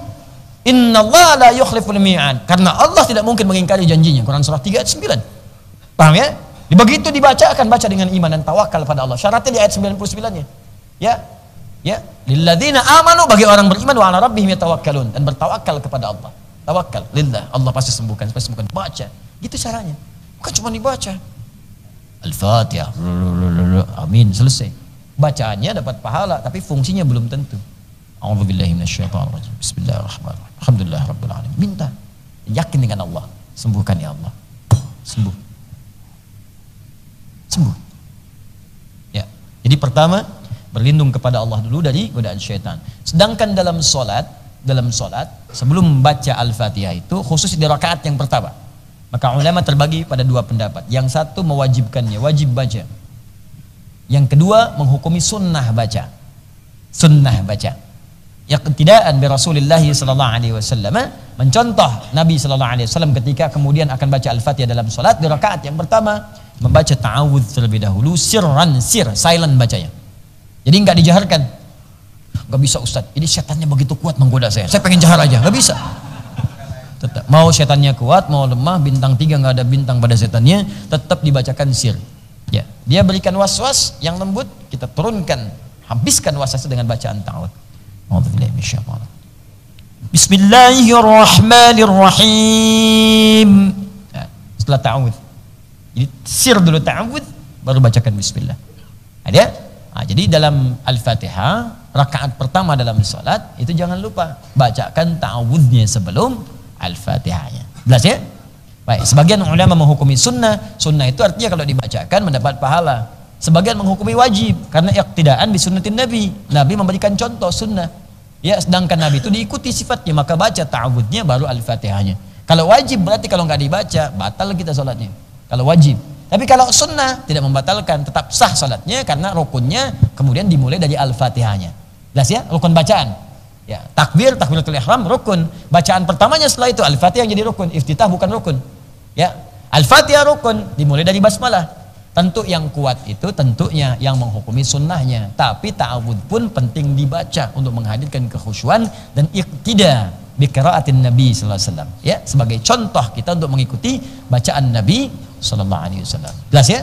[SPEAKER 1] Innallaha la yukhliful mi'ad. Karena Allah tidak mungkin mengingkari janjinya. Quran surah 3 ayat 9. Paham ya? Begitu dibaca, akan baca dengan iman dan tawakal pada Allah. Syaratnya di ayat 99-nya. Ya. Lilladzina amanu, bagi orang beriman, wa ala rabbihim yatawakkalun, dan bertawakal kepada Allah. Tawakal lillah, Allah pasti sembuhkan. Baca. Gitu caranya. Bukan cuma dibaca. Al-Fatihah. Amin, selesai. Bacaannya dapat pahala, tapi fungsinya belum tentu. A'udzubillahi minasyaitonir rajim. Bismillahirrahmanirrahim. Alhamdulillahirabbil alamin. Minta, yakin dengan Allah. Sembuhkan ya Allah. Sembuh. Ya. Jadi pertama, berlindung kepada Allah dulu dari godaan syaitan. Sedangkan dalam sholat, dalam sholat sebelum membaca Al-Fatihah itu khusus di rakaat yang pertama. Maka ulama terbagi pada dua pendapat. Yang satu mewajibkannya, wajib baca. Yang kedua menghukumi sunnah baca. Sunnah baca. Iqtidaan bi Rasulillah sallallahu alaihi wasallam, mencontoh Nabi sallallahu alaihi wasallam ketika kemudian akan baca Al-Fatihah dalam salat di rakaat yang pertama membaca ta'awudz terlebih dahulu silent bacanya. Jadi enggak dijaharkan. Enggak bisa Ustaz, ini setannya begitu kuat menggoda saya pengen jahar aja, enggak bisa. Tetap mau setannya kuat, mau lemah, bintang 3 enggak ada bintang pada setannya, tetap dibacakan sir. Ya, dia berikan waswas yang lembut, kita turunkan, habiskan waswasnya dengan bacaan ta'awudz. A'udzubillahi minasyaitonir rajim. Bismillahirrahmanirrahim. Ya, setelah ta'awudz. Jadi sir dulu ta'awudz, baru bacakan bismillah. Ada? Nah, jadi dalam Al-Fatihah rakaat pertama dalam salat itu jangan lupa bacakan ta'awudznya sebelum Al-Fatihahnya. Jelas ya? Baik, sebagian ulama menghukumi sunnah. Sunnah itu artinya kalau dibacakan mendapat pahala. Sebagian menghukumi wajib karena iqtidaan bi sunnatin Nabi. Nabi memberikan contoh sunnah. Ya, sedangkan Nabi itu diikuti sifatnya, maka baca ta'awudznya baru Al-Fatihahnya. Kalau wajib berarti kalau nggak dibaca batal kita salatnya. Kalau wajib. Tapi kalau sunnah tidak membatalkan, tetap sah salatnya karena rukunnya kemudian dimulai dari Al-Fatihahnya. Jelas ya? Rukun bacaan. Ya, takbiratul ihram rukun. Bacaan pertamanya setelah itu Al-Fatihah jadi rukun, iftitah bukan rukun. Ya, Al-Fatihah rukun, dimulai dari basmalah. Tentu yang kuat itu tentunya yang menghukumi sunnahnya. Tapi ta'awudz pun penting dibaca untuk menghadirkan kekhusyuan dan iqtida bi qiraatin Nabi sallallahu alaihi wasallam. Ya, sebagai contoh kita untuk mengikuti bacaan Nabi sallallahu alaihi wasallam. Jelas ya?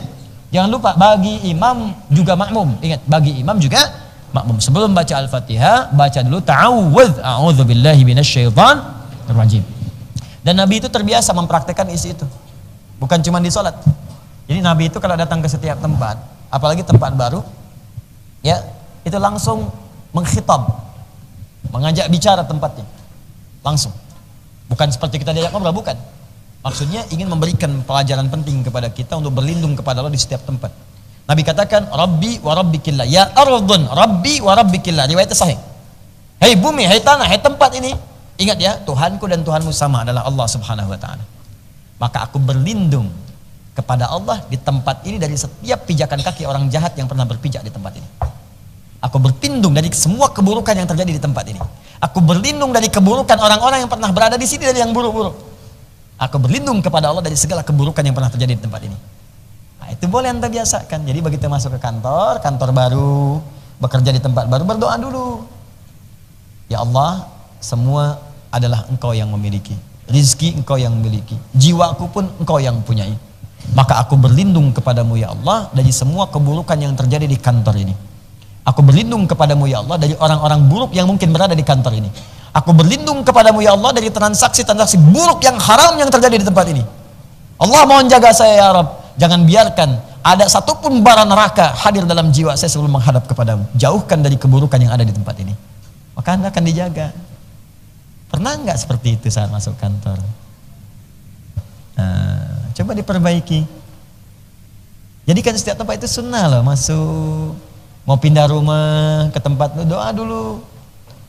[SPEAKER 1] Jangan lupa bagi imam juga makmum. Ingat, bagi imam juga makmum. Sebelum baca Al-Fatihah, baca dulu ta'awudz, a'udzubillahi minasyaitonir rajim. Dan Nabi itu terbiasa mempraktekkan isi itu. Bukan cuma di salat. Jadi Nabi itu kalau datang ke setiap tempat, apalagi tempat baru, ya, itu langsung mengkhitab, mengajak bicara tempatnya. Langsung. Bukan seperti kita diajak ngobrol, bukan. Maksudnya ingin memberikan pelajaran penting kepada kita untuk berlindung kepada Allah di setiap tempat. Nabi katakan, Rabbi wa rabbikillah, ya ardhun Rabbi wa rabbikillah. Riwayatnya sahih. Hei bumi, hei tanah, hei tempat ini, ingat ya, Tuhanku dan Tuhanmu sama adalah Allah Subhanahu wa taala. Maka aku berlindung kepada Allah di tempat ini dari setiap pijakan kaki orang jahat yang pernah berpijak di tempat ini. Aku berlindung dari semua keburukan yang terjadi di tempat ini. Aku berlindung dari keburukan orang-orang yang pernah berada di sini dari yang buruk-buruk. Aku berlindung kepada Allah dari segala keburukan yang pernah terjadi di tempat ini. Nah, itu boleh Anda biasakan. Jadi begitu masuk ke kantor baru, bekerja di tempat baru, berdoa dulu. Ya Allah, semua adalah Engkau yang memiliki. Rizki Engkau yang memiliki. Jiwaku pun Engkau yang punyai. Maka aku berlindung kepadamu ya Allah dari semua keburukan yang terjadi di kantor ini. Aku berlindung kepadamu ya Allah dari orang-orang buruk yang mungkin berada di kantor ini. Aku berlindung kepadamu ya Allah dari transaksi-transaksi buruk yang haram yang terjadi di tempat ini. Allah mohon jaga saya ya Rabb. Jangan biarkan ada satupun bara neraka hadir dalam jiwa saya sebelum menghadap kepadamu. Jauhkan dari keburukan yang ada di tempat ini. Maka Anda akan dijaga. Pernah nggak seperti itu saat masuk kantor? Nah, coba diperbaiki. Jadi kan setiap tempat itu sunnah loh. Masuk, mau pindah rumah ke tempat lu, doa dulu.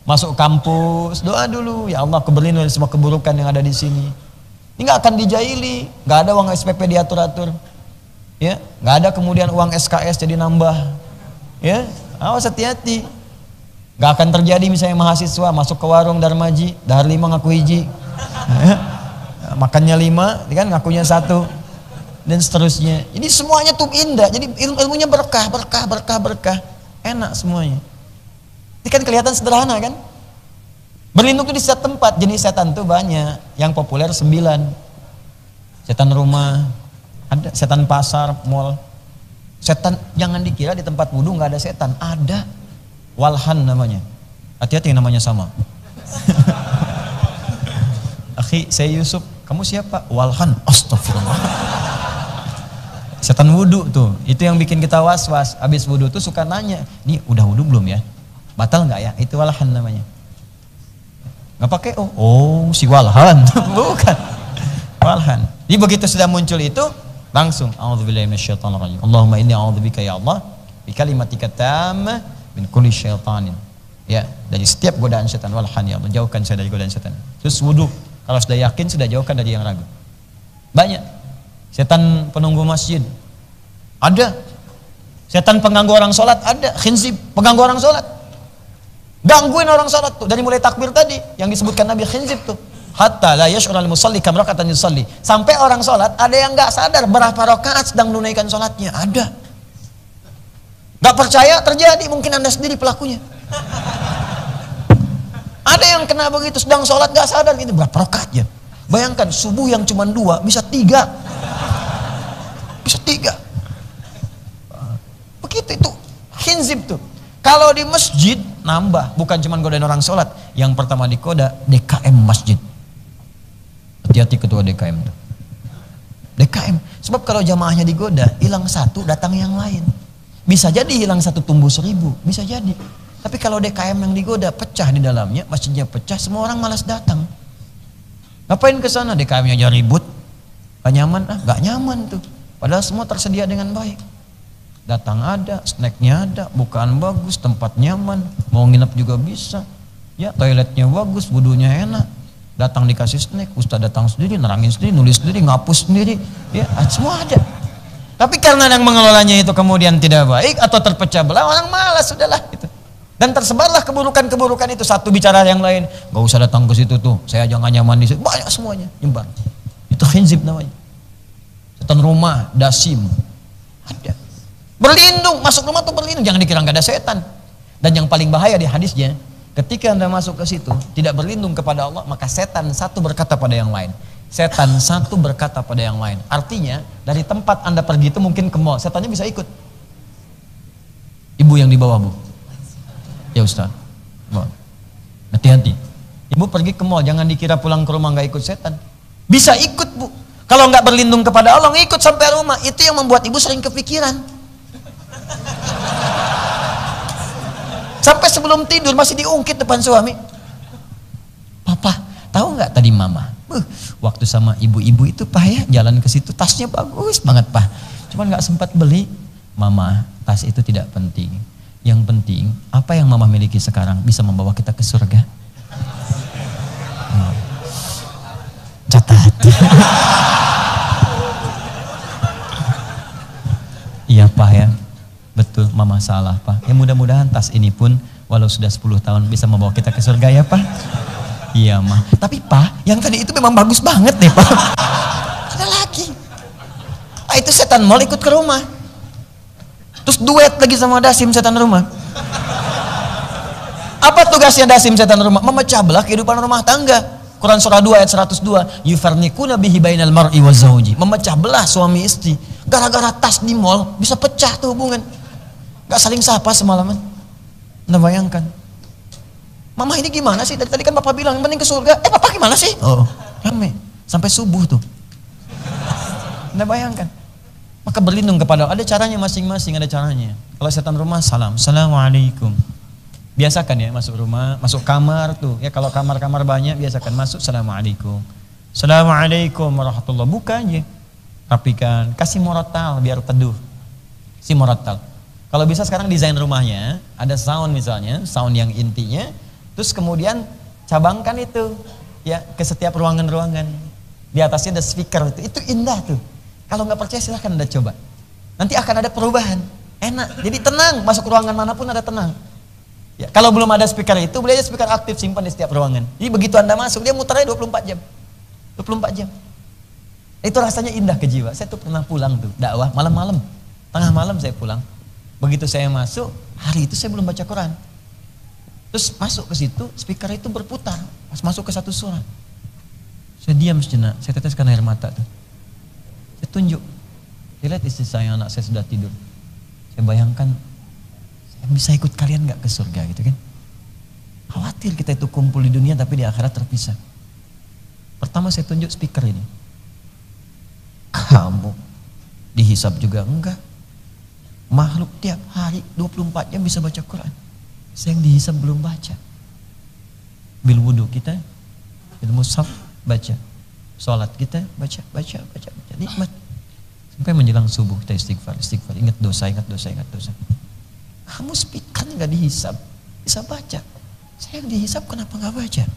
[SPEAKER 1] Masuk kampus, doa dulu. Ya Allah, aku berlindung dari semua keburukan yang ada di sini. Ini nggak akan dijaili, nggak ada uang SPP diatur-atur, ya, nggak ada kemudian uang SKS jadi nambah, ya, awas hati-hati. Nggak akan terjadi misalnya mahasiswa masuk ke warung Darmaji, dahar 5 ngaku hiji. Ya. Makannya 5, kan ngakunya 1 dan seterusnya. Ini semuanya tuh indah. Jadi ilmunya berkah, enak semuanya. Ini kan kelihatan sederhana kan? Berlindung tuh di setiap tempat. Jenis setan tuh banyak. Yang populer 9. Setan rumah, ada setan pasar, mall. Setan jangan dikira di tempat wudhu nggak ada setan, ada. Walhan namanya. Hati-hati namanya sama. Akhi, saya Yusuf. Kamu siapa? Walhan. Astagfirullah. Setan wudhu tuh. Itu yang bikin kita was-was. Habis wudhu tuh suka nanya, "Nih udah wudhu belum ya? Batal nggak ya?" Itu walhan namanya. Nggak pakai oh si walhan. Bukan. Walhan. Jadi begitu sudah muncul itu, langsung a'udzubillahi minasyaitonir rajim. Allahumma inni a'udzubika ya Allah bi kalimatika tammah min kulli syaitanin Ya, dari setiap godaan setan. Walhan ya Allah, jauhkan saya dari godaan setan. Terus wudu, kalau sudah yakin sudah jauhkan dari yang ragu. Banyak setan penunggu masjid, ada setan pengganggu orang sholat, ada khinzib pengganggu orang sholat, gangguin orang sholat tuh dari mulai takbir tadi yang disebutkan Nabi, khinzib tuh. Hatta la yash'urul musalli kam raka'atan yusalli, sampai orang sholat ada yang nggak sadar berapa rakaat sedang menunaikan sholatnya, ada. Nggak percaya terjadi, mungkin Anda sendiri pelakunya. Ada yang kena begitu, sedang sholat nggak sadar ini berapa rakaatnya. Bayangkan subuh yang cuma 2 bisa 3, bisa 3. Begitu itu khinzib tuh. Kalau di masjid nambah, bukan cuma godain orang sholat. Yang pertama digoda DKM masjid. Hati-hati ketua DKM tuh. DKM, sebab kalau jamaahnya digoda, hilang satu datang yang lain. Bisa jadi hilang satu tumbuh 1000, bisa jadi. Tapi kalau DKM yang digoda pecah di dalamnya, masjidnya pecah, semua orang malas datang. Ngapain ke sana? DKM-nya aja ribut, gak nyaman, gak nyaman tuh. Padahal semua tersedia dengan baik. Datang ada, snacknya ada, bukaan bagus, tempat nyaman, mau nginep juga bisa. Ya, toiletnya bagus, wudunya enak. Datang dikasih snack, ustaz datang sendiri, nerangin sendiri, nulis sendiri, ngapus sendiri, ya semua ada. Tapi karena yang mengelolanya itu kemudian tidak baik atau terpecah belah, orang malas, sudahlah gitu. Dan tersebarlah keburukan-keburukan itu, satu bicara yang lain, gak usah datang ke situ tuh, saya jangan nyaman di situ, banyak semuanya nyebar. Itu khinzib namanya. Setan rumah, dasim, ada. Berlindung, masuk rumah tuh berlindung, jangan dikira nggak ada setan. Dan yang paling bahaya di hadisnya, ketika Anda masuk ke situ tidak berlindung kepada Allah, maka setan satu berkata pada yang lain. Setan satu berkata pada yang lain. Artinya dari tempat Anda pergi itu mungkin ke mall, setannya bisa ikut. Ibu yang di bawah, Bu. Ya Ustaz. Hati-hati. Ibu pergi ke mall, jangan dikira pulang ke rumah nggak ikut setan. Bisa ikut, Bu. Kalau nggak berlindung kepada Allah, ngikut sampai rumah. Itu yang membuat ibu sering kepikiran. Sampai sebelum tidur masih diungkit depan suami. Papa, tahu nggak tadi mama? Waktu sama ibu-ibu itu Pak ya, jalan ke situ tasnya bagus banget Pak. Cuman nggak sempat beli. Mama, tas itu tidak penting. Yang penting apa yang mama miliki sekarang bisa membawa kita ke surga. Catat. Iya Pak ya. Betul, mama salah Pak. Ya mudah-mudahan tas ini pun walau sudah 10 tahun bisa membawa kita ke surga ya Pak. Iya mah. Tapi Pak, yang tadi itu memang bagus banget deh Pak. Ada lagi. Itu setan mal ikut ke rumah. Terus duet lagi sama dasim setan rumah. Apa tugasnya dasim setan rumah? Memecah belah kehidupan rumah tangga. Quran surah 2 ayat 102. Yufarniquna bihi bainal mar'i wa zawji. Memecah belah suami istri. Gara-gara tas di mall bisa pecah tuh hubungan. Gak saling sapa semalaman. Anda bayangkan. Mama ini gimana sih? Dari tadi kan Bapak bilang yang penting ke surga. Papa gimana sih? Oh, rame. Sampai subuh tuh. Anda bayangkan. Maka berlindung kepada Allah. Ada caranya masing-masing, ada caranya. Kalau setan rumah, salam. Assalamualaikum. Biasakan ya masuk rumah, masuk kamar tuh. Ya kalau kamar-kamar banyak, biasakan masuk. Assalamualaikum. Assalamualaikum warahmatullahi. Buka aja. Rapikan. Kasih morotal biar teduh. Si morotal. Kalau bisa sekarang desain rumahnya, ada sound misalnya, sound yang intinya. Terus kemudian cabangkan itu ya ke setiap ruangan-ruangan. Di atasnya ada speaker itu indah tuh. Kalau nggak percaya silahkan Anda coba. Nanti akan ada perubahan. Enak. Jadi tenang, masuk ruangan manapun ada tenang. Ya, kalau belum ada speaker itu, beli aja speaker aktif simpan di setiap ruangan. Jadi begitu Anda masuk, dia muter aja 24 jam. 24 jam. Itu rasanya indah ke jiwa. Saya tuh pernah pulang tuh dakwah malam-malam. Tengah malam saya pulang. Begitu saya masuk, hari itu saya belum baca Quran. Terus masuk ke situ, speaker itu berputar. Pas masuk ke satu surat. Saya diam sejenak, saya teteskan air mata tuh. Saya tunjuk. Saya lihat istri saya, anak saya sudah tidur. Saya bayangkan, saya bisa ikut kalian gak ke surga gitu kan. Khawatir kita itu kumpul di dunia tapi di akhirat terpisah. Pertama saya tunjuk speaker ini. Kamu dihisab juga enggak. Makhluk tiap hari 24 jam bisa baca Quran. Saya yang dihisab belum baca. Bil wudu kita, bil mushaf baca. Salat kita baca. Nikmat. Sampai menjelang subuh kita istighfar. Ingat dosa. Kamu speaker nggak dihisab, bisa baca. Saya yang dihisap kenapa nggak baca?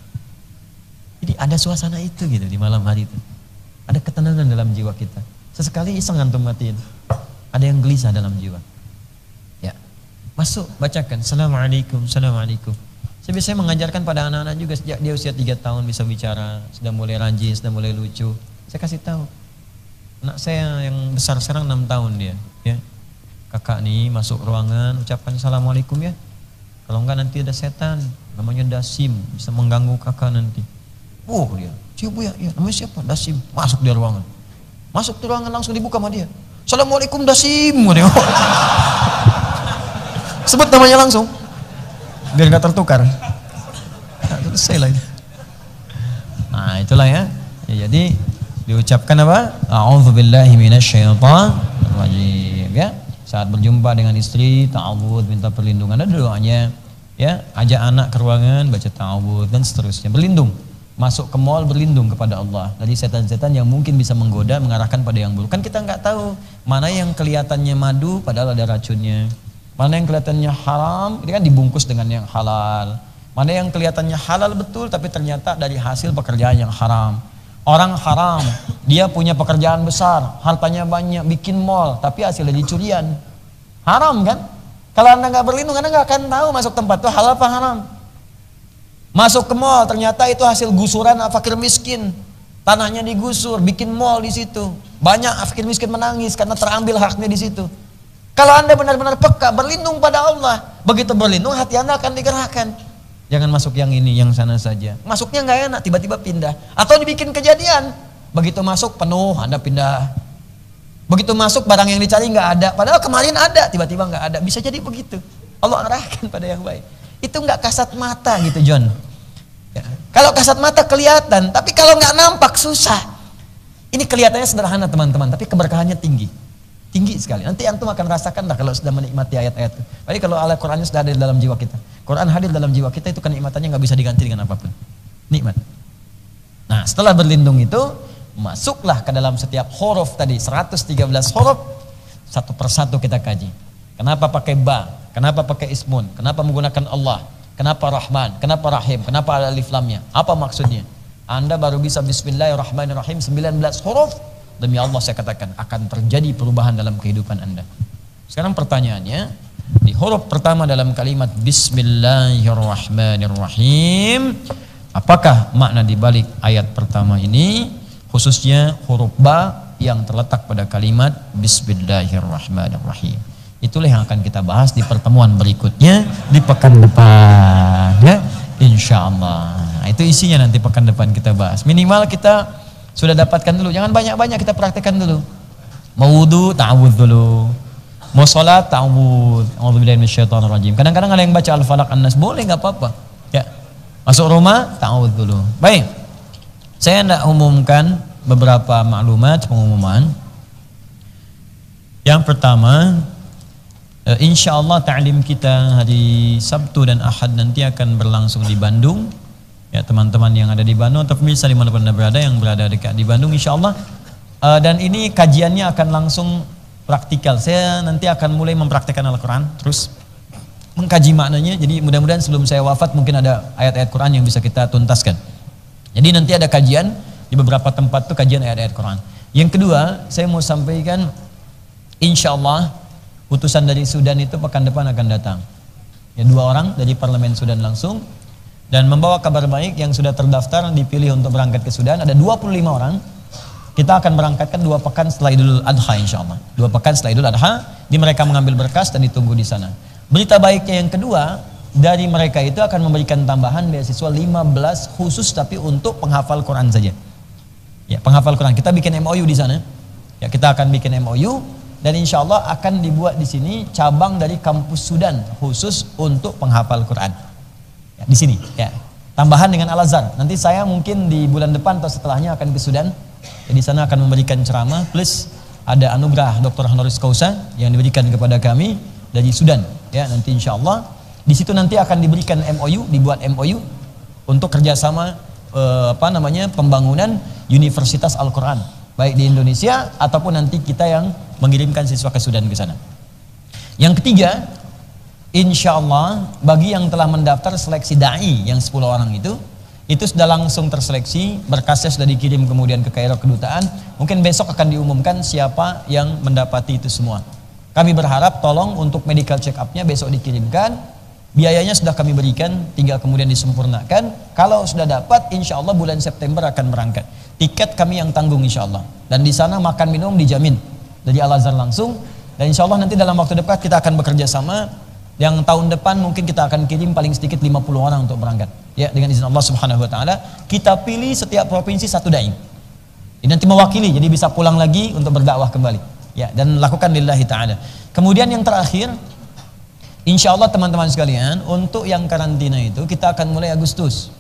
[SPEAKER 1] Jadi ada suasana itu gitu di malam hari itu. Ada ketenangan dalam jiwa kita. Sesekali iseng antum matiin. Ada yang gelisah dalam jiwa. Ya, masuk bacakan. Assalamualaikum, assalamualaikum. Saya biasanya mengajarkan pada anak-anak juga sejak dia usia 3 tahun bisa bicara, sudah mulai rajin, sudah mulai lucu. Saya kasih tahu. Anak saya yang besar sekarang 6 tahun dia. Ya, kakak nih masuk ruangan, ucapkan assalamualaikum ya. Kalau enggak nanti ada setan, namanya Dasim, bisa mengganggu kakak nanti. Oh dia, siapa ya? Ya, namanya siapa? Dasim. Masuk dia ruangan. Masuk ke ruangan langsung dibuka sama dia. Assalamualaikum Dasim. Sebut namanya langsung. Biar gak tertukar. Nah, selesai lah itu. Nah itulah ya. Jadi diucapkan apa? A'udzubillahi minasyaitonirrajim. Ya. Saat berjumpa dengan istri, ta'awudz, minta perlindungan. Ada doanya. Ya, ajak anak ke ruangan, baca ta'awudz dan seterusnya. Berlindung. Masuk ke mall berlindung kepada Allah dari setan-setan yang mungkin bisa menggoda, mengarahkan pada yang buruk. Kan kita nggak tahu mana yang kelihatannya madu padahal ada racunnya, mana yang kelihatannya haram ini kan dibungkus dengan yang halal, mana yang kelihatannya halal betul tapi ternyata dari hasil pekerjaan yang haram. Orang haram dia punya pekerjaan besar, hartanya banyak, bikin mall tapi hasilnya dicurian, haram kan? Kalau anda nggak berlindung anda nggak akan tahu masuk tempat itu halal apa haram. Masuk ke mall, ternyata itu hasil gusuran fakir miskin. Tanahnya digusur, bikin mall di situ. Banyak fakir miskin menangis karena terambil haknya di situ. Kalau anda benar-benar peka, berlindung pada Allah. Begitu berlindung, hati anda akan digerakkan. Jangan masuk yang ini, yang sana saja. Masuknya nggak enak, tiba-tiba pindah. Atau dibikin kejadian. Begitu masuk penuh, anda pindah. Begitu masuk barang yang dicari nggak ada. Padahal kemarin ada, tiba-tiba nggak ada. Bisa jadi begitu. Allah arahkan pada yang baik. Itu nggak kasat mata gitu John. Ya. Kalau kasat mata kelihatan, tapi kalau nggak nampak susah. Ini kelihatannya sederhana teman-teman, tapi keberkahannya tinggi, tinggi sekali. Nanti antum akan rasakan lah kalau sudah menikmati ayat-ayat itu. Tapi kalau Al-Qurannya sudah ada di dalam jiwa kita, Quran hadir dalam jiwa kita itu kenikmatannya nggak bisa diganti dengan apapun. Nikmat. Nah setelah berlindung itu, masuklah ke dalam setiap huruf tadi 113 huruf, satu persatu kita kaji. Kenapa pakai ba? Kenapa pakai ismun? Kenapa menggunakan Allah? Kenapa Rahman? Kenapa Rahim? Kenapa ada alif lamnya? Apa maksudnya? Anda baru bisa Bismillahirrahmanirrahim 19 huruf. Demi Allah saya katakan akan terjadi perubahan dalam kehidupan Anda. Sekarang pertanyaannya, di huruf pertama dalam kalimat Bismillahirrahmanirrahim, apakah makna dibalik ayat pertama ini? Khususnya huruf ba yang terletak pada kalimat Bismillahirrahmanirrahim. Itulah yang akan kita bahas di pertemuan berikutnya di pekan depan ya insyaallah. Nah, itu isinya nanti pekan depan kita bahas. Minimal kita sudah dapatkan dulu, jangan banyak-banyak, kita praktekkan dulu. Mau wudu ta'awudz dulu, mau sholat ta'awudz, a'udzubillahi minasyaitonirrajim. Kadang-kadang ada yang baca Al-Falaq An-Nas, boleh nggak apa-apa ya. Masuk rumah ta'awudz dulu. Baik, saya hendak umumkan beberapa maklumat pengumuman. Yang pertama, insya Allah ta'lim kita hari Sabtu dan Ahad nanti akan berlangsung di Bandung. Ya teman-teman yang ada di Bandung atau pemirsa dimanapun anda berada yang berada dekat di Bandung insya Allah. Dan ini kajiannya akan langsung praktikal. Saya nanti akan mulai mempraktikkan Al-Quran, terus mengkaji maknanya. Jadi mudah-mudahan sebelum saya wafat mungkin ada ayat-ayat Quran yang bisa kita tuntaskan. Jadi nanti ada kajian di beberapa tempat tuh kajian ayat-ayat Quran. Yang kedua saya mau sampaikan insya Allah utusan dari Sudan itu pekan depan akan datang. Ya, 2 orang dari parlemen Sudan langsung dan membawa kabar baik yang sudah terdaftar dipilih untuk berangkat ke Sudan. Ada 25 orang. Kita akan berangkatkan 2 pekan setelah Idul Adha insya Allah. 2 pekan setelah Idul Adha, di mereka mengambil berkas dan ditunggu di sana. Berita baiknya yang kedua, dari mereka itu akan memberikan tambahan beasiswa 15 khusus tapi untuk penghafal Quran saja. Ya, penghafal Quran. Kita bikin MOU di sana. Ya, kita akan bikin MOU. Dan insya Allah akan dibuat di sini cabang dari kampus Sudan khusus untuk penghafal Quran ya, di sini ya. Tambahan dengan Al-Azhar. Nanti saya mungkin di bulan depan atau setelahnya akan ke Sudan. Ya, di sana akan memberikan ceramah plus ada anugerah Dr. Honoris Causa yang diberikan kepada kami dari Sudan. Ya, nanti insya Allah di situ nanti akan diberikan MOU, dibuat MOU untuk kerjasama pembangunan Universitas Al-Quran baik di Indonesia ataupun nanti kita yang mengirimkan siswa ke Sudan ke sana. Yang ketiga, insya Allah bagi yang telah mendaftar seleksi da'i yang 10 orang itu sudah langsung terseleksi, berkasnya sudah dikirim kemudian ke Kairo kedutaan. Mungkin besok akan diumumkan siapa yang mendapati itu semua. Kami berharap tolong untuk medical check up-nya besok dikirimkan. Biayanya sudah kami berikan, tinggal kemudian disempurnakan. Kalau sudah dapat, insya Allah bulan September akan berangkat. Tiket kami yang tanggung insya Allah. Dan di sana makan minum dijamin dari Al-Azhar langsung. Dan insya Allah nanti dalam waktu dekat kita akan bekerja sama. Yang tahun depan mungkin kita akan kirim paling sedikit 50 orang untuk berangkat. Ya, dengan izin Allah Subhanahu wa taala, kita pilih setiap provinsi satu dai. Ini nanti mewakili, jadi bisa pulang lagi untuk berdakwah kembali. Ya, dan lakukan lillahi taala. Kemudian yang terakhir, insya Allah teman-teman sekalian, untuk yang karantina itu kita akan mulai Agustus.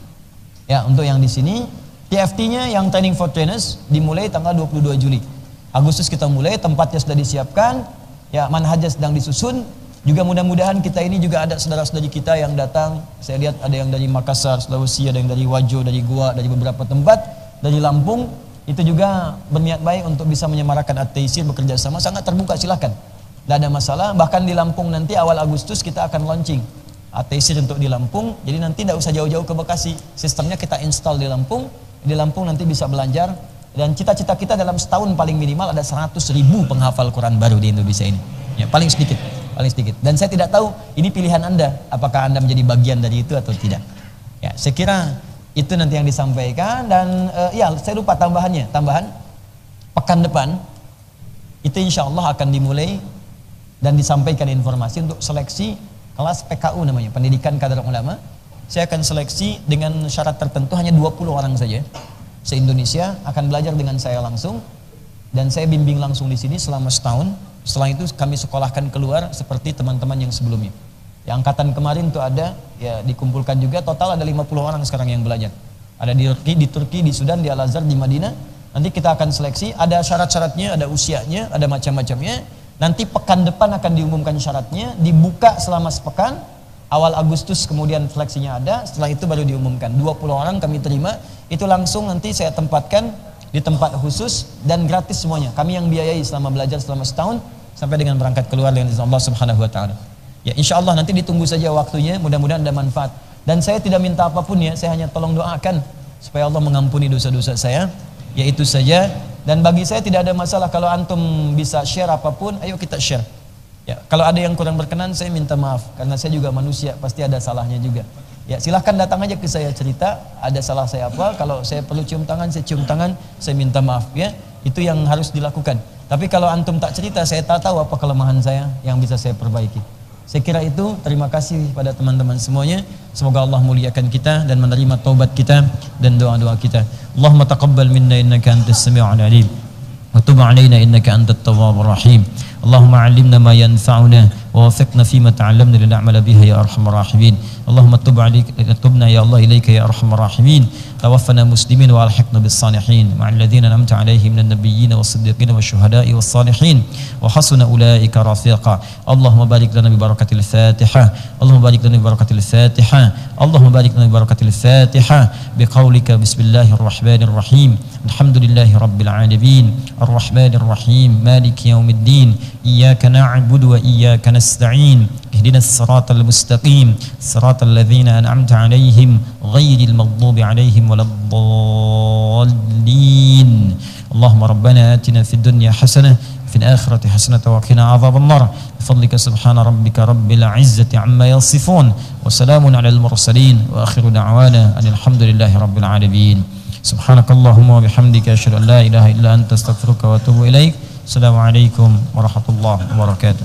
[SPEAKER 1] Ya, untuk yang di sini, TFT-nya yang training for trainers dimulai tanggal 22 Juli. Agustus kita mulai, tempatnya sudah disiapkan, ya manhajnya sedang disusun. Juga mudah-mudahan kita ini juga ada saudara-saudari kita yang datang. Saya lihat ada yang dari Makassar, Sulawesi, ada yang dari Wajo, dari Goa, dari beberapa tempat, dari Lampung. Itu juga berniat baik untuk bisa menyemarakan at-taisir, bekerja sama, sangat terbuka, silakan. Tidak ada masalah. Bahkan di Lampung nanti awal Agustus kita akan launching at-taisir untuk di Lampung. Jadi nanti tidak usah jauh-jauh ke Bekasi. Sistemnya kita install di Lampung. Di Lampung nanti bisa belajar. Dan cita-cita kita dalam setahun paling minimal ada 100.000 penghafal Quran baru di Indonesia ini. Ya, paling sedikit. Dan saya tidak tahu ini pilihan Anda, apakah Anda menjadi bagian dari itu atau tidak. Ya, saya kira itu nanti yang disampaikan. Dan ya, saya lupa tambahan pekan depan itu insya Allah akan dimulai dan disampaikan informasi untuk seleksi kelas PKU namanya, pendidikan kader ulama. Saya akan seleksi dengan syarat tertentu, hanya 20 orang saja se-Indonesia akan belajar dengan saya langsung, dan saya bimbing langsung di sini selama setahun. Setelah itu kami sekolahkan keluar seperti teman-teman yang sebelumnya. Yang angkatan kemarin tuh ada, ya dikumpulkan juga, total ada 50 orang sekarang yang belajar. Ada di Turki, di Sudan, di Al-Azhar, di Madinah. Nanti kita akan seleksi, ada syarat-syaratnya, ada usianya, ada macam-macamnya. Nanti pekan depan akan diumumkan syaratnya, dibuka selama sepekan. Awal Agustus kemudian seleksinya ada, setelah itu baru diumumkan. 20 orang kami terima, itu langsung nanti saya tempatkan di tempat khusus dan gratis semuanya. Kami yang biayai selama belajar selama setahun sampai dengan berangkat keluar dengan izin Allah Subhanahu wa taala. Ya, insya Allah nanti ditunggu saja waktunya, mudah-mudahan ada manfaat. Dan saya tidak minta apapun ya, saya hanya tolong doakan supaya Allah mengampuni dosa-dosa saya. Ya, itu saja. Dan bagi saya tidak ada masalah kalau antum bisa share apapun, ayo kita share. Ya, kalau ada yang kurang berkenan saya minta maaf karena saya juga manusia, pasti ada salahnya juga. Ya, silahkan datang aja ke saya cerita, ada salah saya apa, kalau saya perlu cium tangan, saya cium tangan, saya minta maaf ya. Itu yang harus dilakukan. Tapi kalau antum tak cerita, saya tak tahu apa kelemahan saya yang bisa saya perbaiki. Saya kira itu, terima kasih pada teman-teman semuanya. Semoga Allah muliakan kita dan menerima taubat kita dan doa-doa kita. Allahumma taqabbal minna innaka antas sami'ul alim. Wa tub 'alaina innaka antat tawwabur rahim. Allahumma 'allimna ma yanfa'una wa wafiqna fima ta'allamna lin'amala biha ya arhamar rahimin. Allahumma tubna ya Allah ilaika ya arhamar rahimin. Tawaffana muslimin wa alhiqna bis salihin ma'al ladzina an'amta 'alaihim minan nabiyyin was-siddiqin wasyuhada'i was-salihin wa hasuna ulaika rafiqa. Allahumma barik lana bi barakatil Fatihah. Allahumma barik lana bi barakatil Fatihah. Allahumma barik lana bi barakatil Fatihah biqaulika bismillahirrahmanirrahim. Alhamdulillahi rabbil alamin. Arrahmanir rahim. Maliki yaumiddin. Iyyaka na'budu wa iyyaka nasta'in. Ihdinas siratal mustaqim. Siratal ladzina an'amta 'alaihim ghairil maghdubi 'alaihim waladdallin. Allahumma rabbana atina fid dunya hasanah fil akhirati hasanah wa qina adzaban nar. Bifadlika subhana rabbika rabbil izzati amma yasifun wa salamun 'alal mursalin wa akhiru da'wana alhamdulillahi rabbil alamin. Subhanakallahumma wa bihamdika asyhadu an la ilaha illa anta astaghfiruka wa atubu ilaik. Assalamualaikum warahmatullahi wabarakatuh.